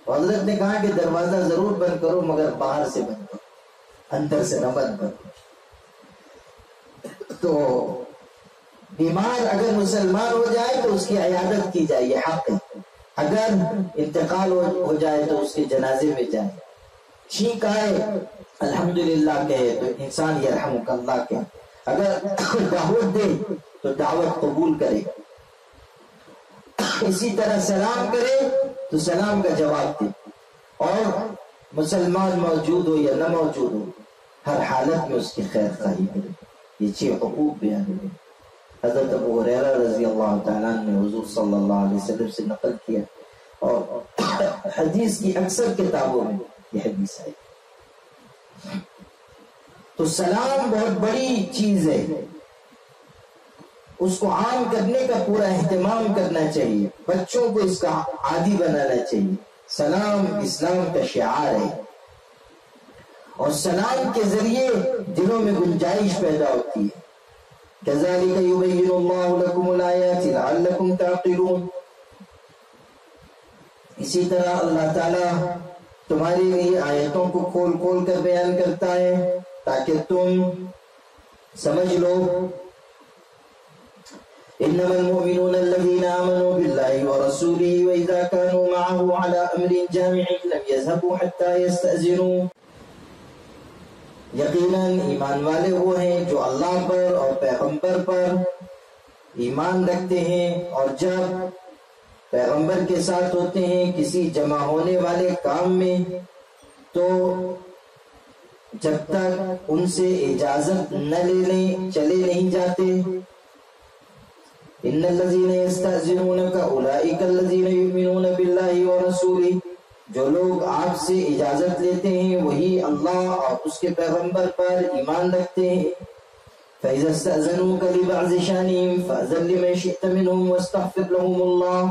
حضرت نے کہا کہ دروازہ ضرور بند کرو مگر باہر سے بند کرو، اندر سے نہ بند کرو۔ تو بیمار اگر مسلمان ہو جائے تو اس کی عیادت کی جائے، یہ حق ہے۔ اگر انتقال ہو جائے تو اس کے جنازے میں جائے، چھینک آئے الحمدللہ کہے تو انسان یرحمک اللہ کہے، اگر دعوت دے تو دعوت قبول کرے، اسی طرح سلام کرے تو سلام کا جواب دے، اور مسلمان موجود ہو یا نہ موجود ہو ہر حالت میں اس کی خیر خواہی کرے۔ یہ 6 حقوق بیان ہوئے. حضرت ابو ہریرہ رضی اللہ تعالیٰ نے حضور صلی اللہ علیہ وسلم سے نقل کیا اور حدیث کی اکثر کتابوں میں یہ حدیث ہے. تو سلام بہت بڑی چیز ہے، اس کو عام کرنے کا پورا اہتمام کرنا چاہیے، بچوں کو اس کا عادی بنانا چاہیے. سلام اسلام کا شعار ہے اور سلام کے ذریعے دلوں میں گنجائش پیدا ہوتی ہے. كذلك يبين الله لكم الآيات لعلكم تعقلون. اسی طرح اللہ تعالیٰ تمہارے لیے آیتوں کو کھول کھول کر بیان کرتا ہے تاکہ تم سمجھ لو. انما المؤمنون الذين آمنوا بالله ورسوله واذا كانوا معه على امر جامع لم يذهبوا حتى يستأذنوا. یقیناً ایمان والے وہ ہیں جو اللہ پر اور پیغمبر پر ایمان رکھتے ہیں اور جب پیغمبر کے ساتھ ہوتے ہیں کسی جمع ہونے والے کام میں تو جب تک ان سے اجازت نہ لے لیں چلے نہیں جاتے. ان الذين يستأذنونك اولئك الذين يؤمنون بالله ورسوله. جو لوگ آپ سے اجازت لیتے ہیں وہی اللہ اور اس کے پیغمبر پر ایمان رکھتے ہیں. فإذا استأذنوك لبعض شأنهم فأذن لمن شئت منهم واستغفر لهم الله.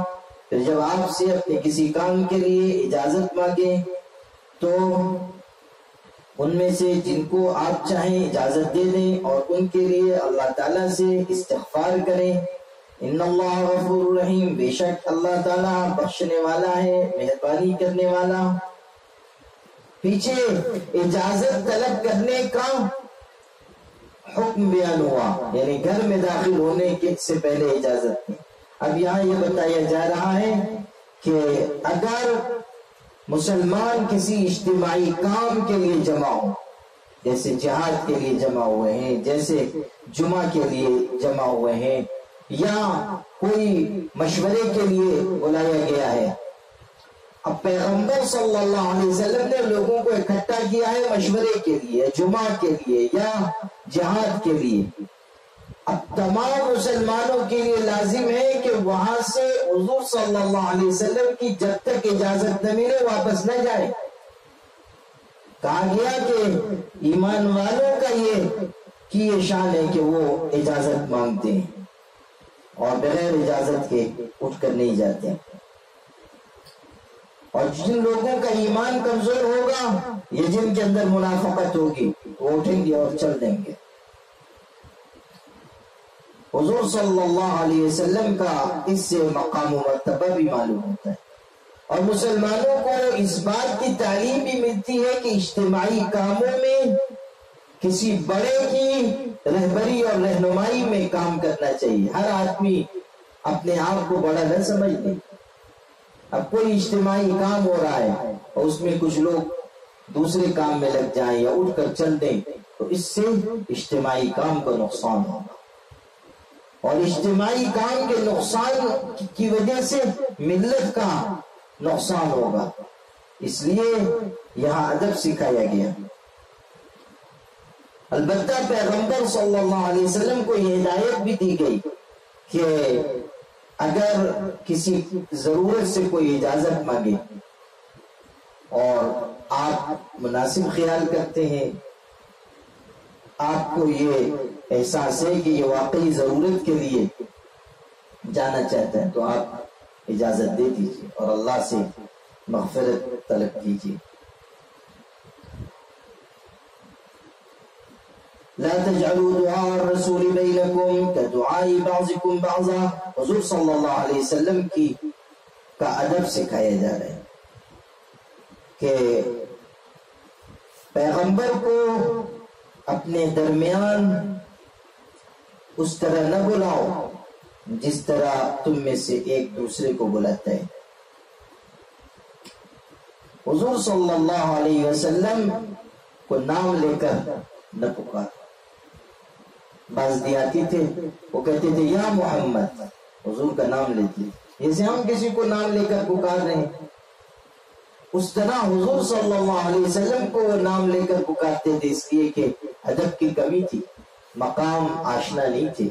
پھر جب آپ سے اپنے کسی کام کے لیے اجازت مانگیں تو ان میں سے جن کو آپ چاہیں اجازت دے دیں اور ان کے لیے اللہ تعالیٰ سے استغفار کریں. ان اللہ غفور رحیم. بے شک اللہ تعالیٰ بخشنے والا ہے، مہربانی کرنے والا. پیچھے اجازت طلب کرنے کا حکم بیان ہوا، یعنی گھر میں داخل ہونے کے سے پہلے اجازت دی. اب یہاں یہ بتایا جا رہا ہے کہ اگر مسلمان کسی اجتماعی کام کے لیے جمع ہو، جیسے جہاد کے لیے جمع ہوئے ہیں، جیسے جمعہ کے لیے جمع ہوئے ہیں، یا کوئی مشورے کے لیے بلایا گیا ہے. اب پیغمبر صلی اللہ علیہ وسلم نے لوگوں کو اکٹھا کیا ہے مشورے کے لیے، جمعہ کے لیے یا جہاد کے لیے. اب تمام مسلمانوں کے لیے لازم ہے کہ وہاں سے حضور صلی اللہ علیہ وسلم کی جب تک اجازت نہ ملے واپس نہ جائے. کہا گیا کہ ایمان والوں کا یہ شان ہے کہ وہ اجازت مانگتے ہیں اور بغیر اجازت کے اٹھ کر نہیں جاتے. اور جن لوگوں کا ایمان کمزور ہوگا یا جن کے اندر منافقت ہوگی وہ اٹھیں گے اور چل دیں گے. حضور صلی اللہ علیہ وسلم کا اس سے مقام و مرتبہ بھی معلوم ہوتا ہے اور مسلمانوں کو اس بات کی تعلیم بھی ملتی ہے کہ اجتماعی کاموں میں کسی بڑے کی رہبری اور رہنمائی میں کام کرنا چاہیے. ہر آدمی اپنے آپ کو بڑا نہ سمجھ لے. اب کوئی اجتماعی کام ہو رہا ہے اور اس میں کچھ لوگ دوسرے کام میں لگ جائیں یا اٹھ کر چل دیں تو اس سے اجتماعی کام کا نقصان ہوگا اور اجتماعی کام کے نقصان کی وجہ سے ملت کا نقصان ہوگا. اس لیے یہاں ادب سکھایا گیا. البتہ پیغمبر صلی اللہ علیہ وسلم کو یہ ہدایت بھی دی گئی کہ اگر کسی ضرورت سے کوئی اجازت مانگے اور آپ مناسب خیال کرتے ہیں، آپ کو یہ احساس ہے کہ یہ واقعی ضرورت کے لیے جانا چاہتا ہے تو آپ اجازت دے دیجیے اور اللہ سے مغفرت طلب کیجیے. لا تجعلوا دعاء الرسول بينكم كدعاء بعضكم بعضا. حضور صلی اللہ علیہ وسلم کا ادب سکھایا جا رہا ہے کہ پیغمبر کو اپنے درمیان اس طرح نہ بلاؤ جس طرح تم میں سے ایک دوسرے کو بلاتا ہے. حضور صلی اللہ علیہ وسلم کو نام لے کر نہ پکار. بعض دیاتی تھے وہ کہتے تھے یا محمد، حضور کا نام لیتے جیسے ہم کسی کو نام لے کر پکار رہے ہیں. اس طرح حضور صلی اللہ علیہ وسلم کو نام لے کر پکارتے تھے، اس لیے کہ ادب کی کمی تھی. مقام آشنا نہیں تھے.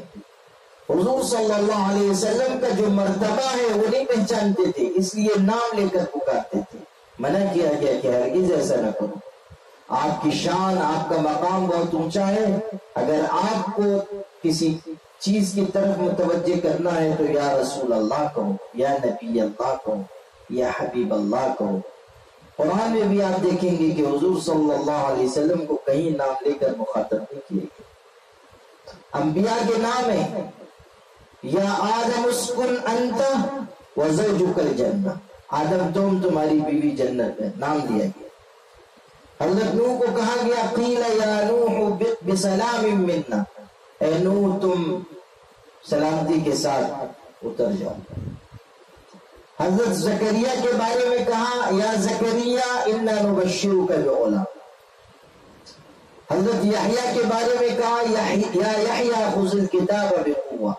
حضور صلی اللہ علیہ وسلم کا جو مرتبہ ہے وہ نہیں پہچانتے تھے، اس لیے نام لے کر پکارتے تھے. منع کیا گیا کہ ہرگز ایسا نہ کرو. آپ کی شان، آپ کا مقام بہت اونچا ہے. اگر آپ کو کسی چیز کی طرف متوجہ کرنا ہے تو یا رسول اللہ کہو، یا نبی اللہ کہو، یا حبیب اللہ کہو. قرآن میں بھی آپ دیکھیں گے کہ حضور صلی اللہ علیہ وسلم کو کہیں نام لے کر مخاطب نہیں کیے گئے. انبیاء کے نام ہیں، یا آدم اسکن انت وزوجک الجنہ، آدم تمہاری بیوی جنت ہے، نام دیا گیا. حضرت نوح کو کہا گیا قیل یا نوح بسلام منا، اے نوح تم سلامتی کے ساتھ اتر جاؤ. حضرت زکریا کے بارے میں کہا یا زکریا انا نبشرک بغلام. حضرت یحییٰ کے بارے میں کہا یا یحییٰ خذ الکتاب بقوہ.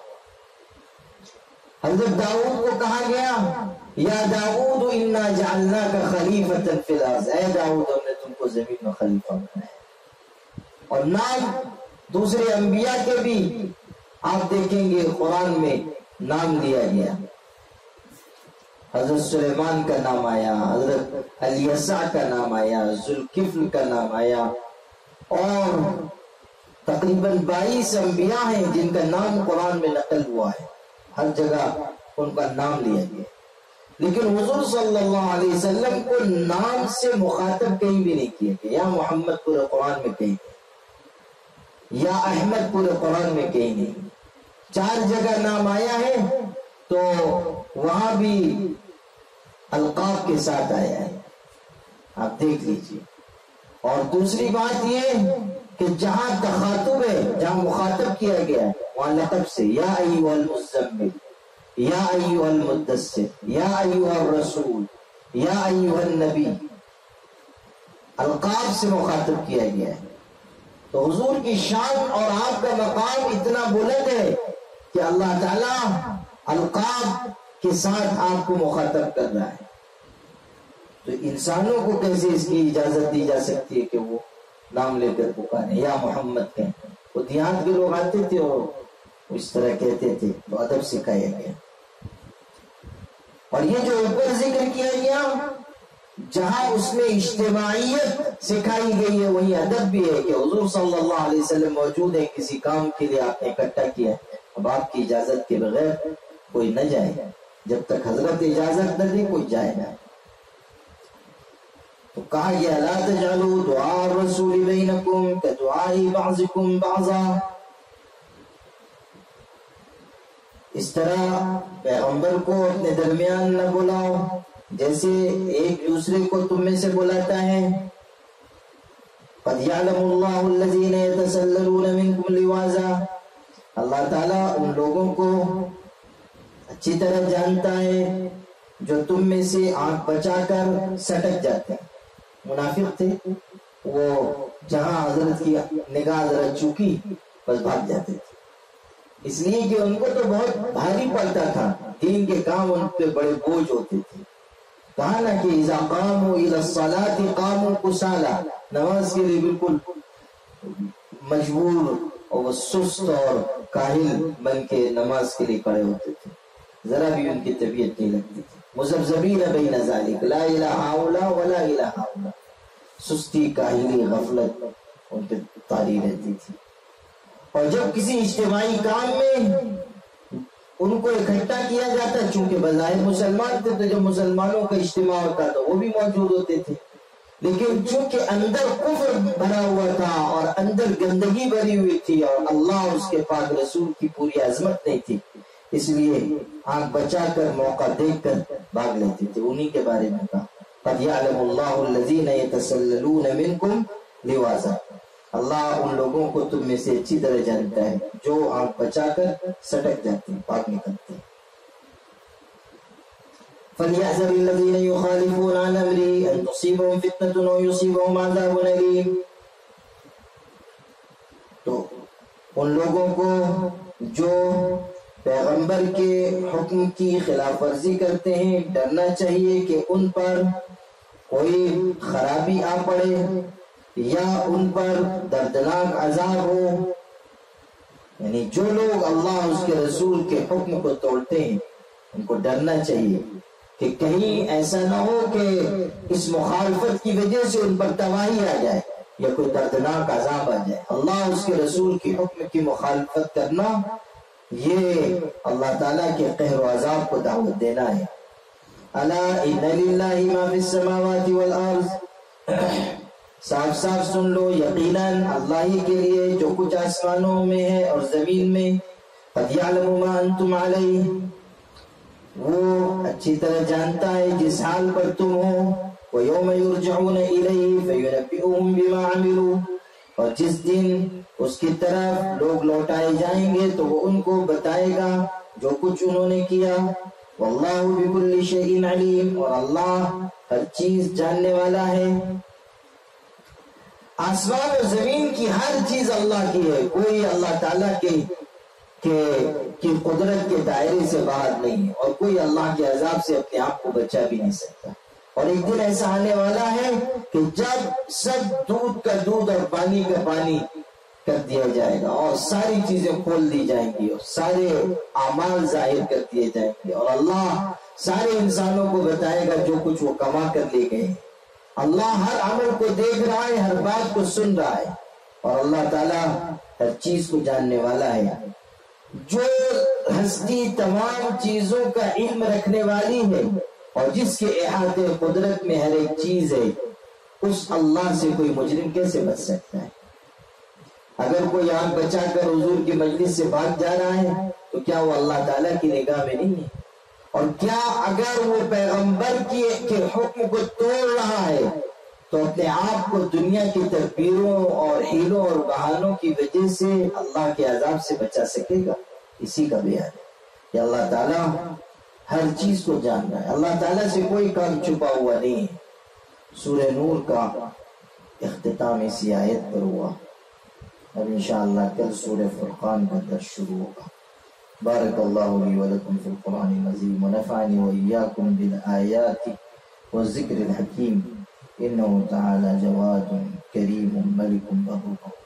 حضرت داؤد کو کہا گیا یا داؤد انا جعلناک خلیفۃ فی الارض، اے داؤد ہم نے تم کو زمین میں خلیفہ بنایا. اور نام دوسرے انبیاء کے بھی آپ دیکھیں گے قرآن میں نام لیا گیا. حضرت سلیمان کا نام آیا، حضرت الیسع کا نام آیا، ذوالکفل کا نام آیا، اور تقریباً 22 انبیاء ہیں جن کا نام قرآن میں نقل ہوا ہے. ہر جگہ ان کا نام لیا گیا. لیکن حضور صلی اللہ علیہ وسلم کو نام سے مخاطب کہیں بھی نہیں کیا گیا. یا محمد پورے قرآن میں کہیں نہیں، یا احمد پورے قرآن میں کہیں نہیں. 4 جگہ نام آیا ہے تو وہاں بھی القاب کے ساتھ آیا ہے، آپ دیکھ لیجئے. اور دوسری بات یہ کہ جہاں تخاطب ہے، جہاں مخاطب کیا گیا ہے وہاں لقب سے یا ایھا المزمل، یا ایھا المدثر، یا ایھا الرسول، یا ایھا النبی، القاب سے مخاطب کیا گیا ہے. تو حضور کی شان اور آپ کا مقام اتنا بلند ہے کہ اللہ تعالی القاب کے ساتھ آپ کو مخاطب کر رہا ہے. تو انسانوں کو کیسے اس کی اجازت دی جا سکتی ہے کہ وہ نام لے کر پکارے یا محمد کہیں؟ وہ دیہات کے لوگ آتے تھے اور اس طرح کہتے تھے، تو ادب سکھایا گیا. اور یہ جو اوپر ذکر کیا گیا جہاں اس میں اجتماعیت سکھائی گئی ہے وہی ادب بھی ہے کہ حضور صلی اللہ علیہ وسلم موجود ہے، کسی کام کے لیے آپ نے اکٹھا کیا ہے، اب آپ کی اجازت کے بغیر کوئی نہ جائے. جب تک حضرت اجازت نہ دے کوئی جائے نہ. تو کہا گیا لا تجعلوا دعاء الرسول بینکم کدعاء بعضکم بعضا. اس طرح پیغمبر کو اپنے درمیان نہ بلاؤ جیسے ایک دوسرے کو تم میں سے بلاتا ہے. قد یعلم اللہ الذین یتسللون منکم لواذا، اللہ تعالیٰ ان لوگوں کو اچھی طرح جانتا ہے جو تم میں سے آنکھ بچا کر سٹک جاتے ہیں. منافق تھے، وہ جہاں حضرت کی نگاہ ذرا چوکی بس بھاگ جاتے تھے، اس لیے کہ ان کو تو بہت بھاری پڑتا تھا، دین کے کام ان پہ بڑے بوجھ ہوتے تھے. کہا نا کہ اذا قاموا الى الصلاة قاموا کسالى، نماز کے لیے بالکل مجبور اور سست اور کاہل بن کے نماز کے لیے کھڑے ہوتے تھے، ذرا بھی ان کی طبیعت نہیں لگتی تھی. مذبذبین بین ذلک لا الہ ہؤلاء ولا الہ ہؤلاء، سستی، کاہلی، غفلت ان پہ طاری رہتی تھی. اور جب کسی اجتماعی کام میں ان کو اکٹھا کیا جاتا، چونکہ بظاہر مسلمان تھے تو جب مسلمانوں کا اجتماع ہوتا تو وہ بھی موجود ہوتے تھے، لیکن چونکہ اندر کفر بھرا ہوا تھا اور اندر گندگی بھری ہوئی تھی اور اللہ اس کے پاک رسول کی پوری عظمت نہیں تھی، اس لیے آنکھ بچا کر موقع دیکھ کر بھاگ لیتے تھے. انہی کے بارے میں کہا قد یعلم اللہ الذین یتسللون منکم لواذا، اللہ ان لوگوں کو تم میں سے اچھی طرح جانتا ہے جو آنکھ بچا کر سٹک جاتے ہیں، بھاگ نکلتے ہیں. فَلْيَحْذَرِ الَّذِينَ يُخَالِفُونَ عَنْ أَمْرِهِ أَن تُصِيبَهُمْ فِتْنَةٌ أَوْ يُصِيبَهُمْ عَذَابٌ أَلِيمٌ. تو ان لوگوں کو جو پیغمبر کے حکم کی خلاف ورزی کرتے ہیں ڈرنا چاہیے کہ ان پر کوئی خرابی آ پڑے یا ان پر دردناک عذاب ہو. یعنی جو لوگ اللہ اس کے رسول کے حکم کو توڑتے ہیں ان کو ڈرنا چاہیے کہ کہیں ایسا نہ ہو کہ اس مخالفت کی وجہ سے ان پر تباہی آ جائے یا کوئی دردناک عذاب آ جائے۔ اللہ اس کے رسول کی حکم کی مخالفت کرنا یہ اللہ تعالیٰ کے قہر و عذاب کو دعوت دینا ہے۔ الا ان للہ ما فی السماوات والارض، صاف صاف سن لو، یقیناً اللہ ہی کے لیے جو کچھ آسمانوں میں ہے اور زمین میں۔ قد یعلم ما انتم علیہ، وہ اچھی طرح جانتا ہے جس حال پر تم ہو۔ وَيَوْمَ يُرْجَعُونَ إِلَيْهِ فَيُنَبِّئُهُم بِمَا عَمِلُوا، اور جس دن اس کی طرف لوگ لوٹائے جائیں گے تو وہ ان کو بتائے گا جو کچھ انہوں نے کیا۔ وَاللَّهُ بِكُلِّ شَيْءٍ عَلِيمٌ، اور اللہ ہر چیز جاننے والا ہے۔ آسمان اور زمین کی ہر چیز اللہ کی ہے، کوئی اللہ تعالیٰ کی قدرت کے دائرے سے باہر نہیں ہے، اور کوئی اللہ کے عذاب سے اپنے آپ کو بچا بھی نہیں سکتا۔ اور ایک دن ایسا آنے والا ہے کہ جب سب دودھ کا دودھ اور پانی کا پانی کر دیا جائے گا اور ساری چیزیں کھول دی جائیں گی اور سارے اعمال ظاہر کر دیے جائیں گے، اور اللہ سارے انسانوں کو بتائے گا جو کچھ وہ کما کر لے گئے۔ اللہ ہر عمل کو دیکھ رہا ہے، ہر بات کو سن رہا ہے، اور اللہ تعالیٰ ہر چیز کو جاننے والا ہے۔ جو ہستی تمام چیزوں کا علم رکھنے والی ہے اور جس کے احاطے قدرت میں ہر ایک چیز ہے، اس اللہ سے کوئی مجرم کیسے بچ سکتا ہے؟ اگر کوئی آنکھ بچا کر حضور کی مجلس سے بھاگ جا رہا ہے تو کیا وہ اللہ تعالیٰ کی نگاہ میں نہیں ہے؟ اور کیا اگر وہ پیغمبر کے حکم کو توڑ رہا ہے تو اپنے آپ کو دنیا کی تدبیروں اور حیلوں اور بہانوں کی وجہ سے اللہ کے عذاب سے بچا سکے گا؟ اسی کا بیان ہے کہ اللہ تعالیٰ ہر چیز کو جان رہا ہے، اللہ تعالیٰ سے کوئی کام چھپا ہوا نہیں ہے۔ سورہ نور کا اختتام اسی آیت پر ہوا، اور انشاءاللہ کل سورہ فرقان کا درس شروع ہوگا۔ بارک اللہ لی ولکم فی القرآن العظیم ونفعنی وإیاکم بالآیات والذکر الحکیم، انہ تعالی جواد کریم ملک ودود۔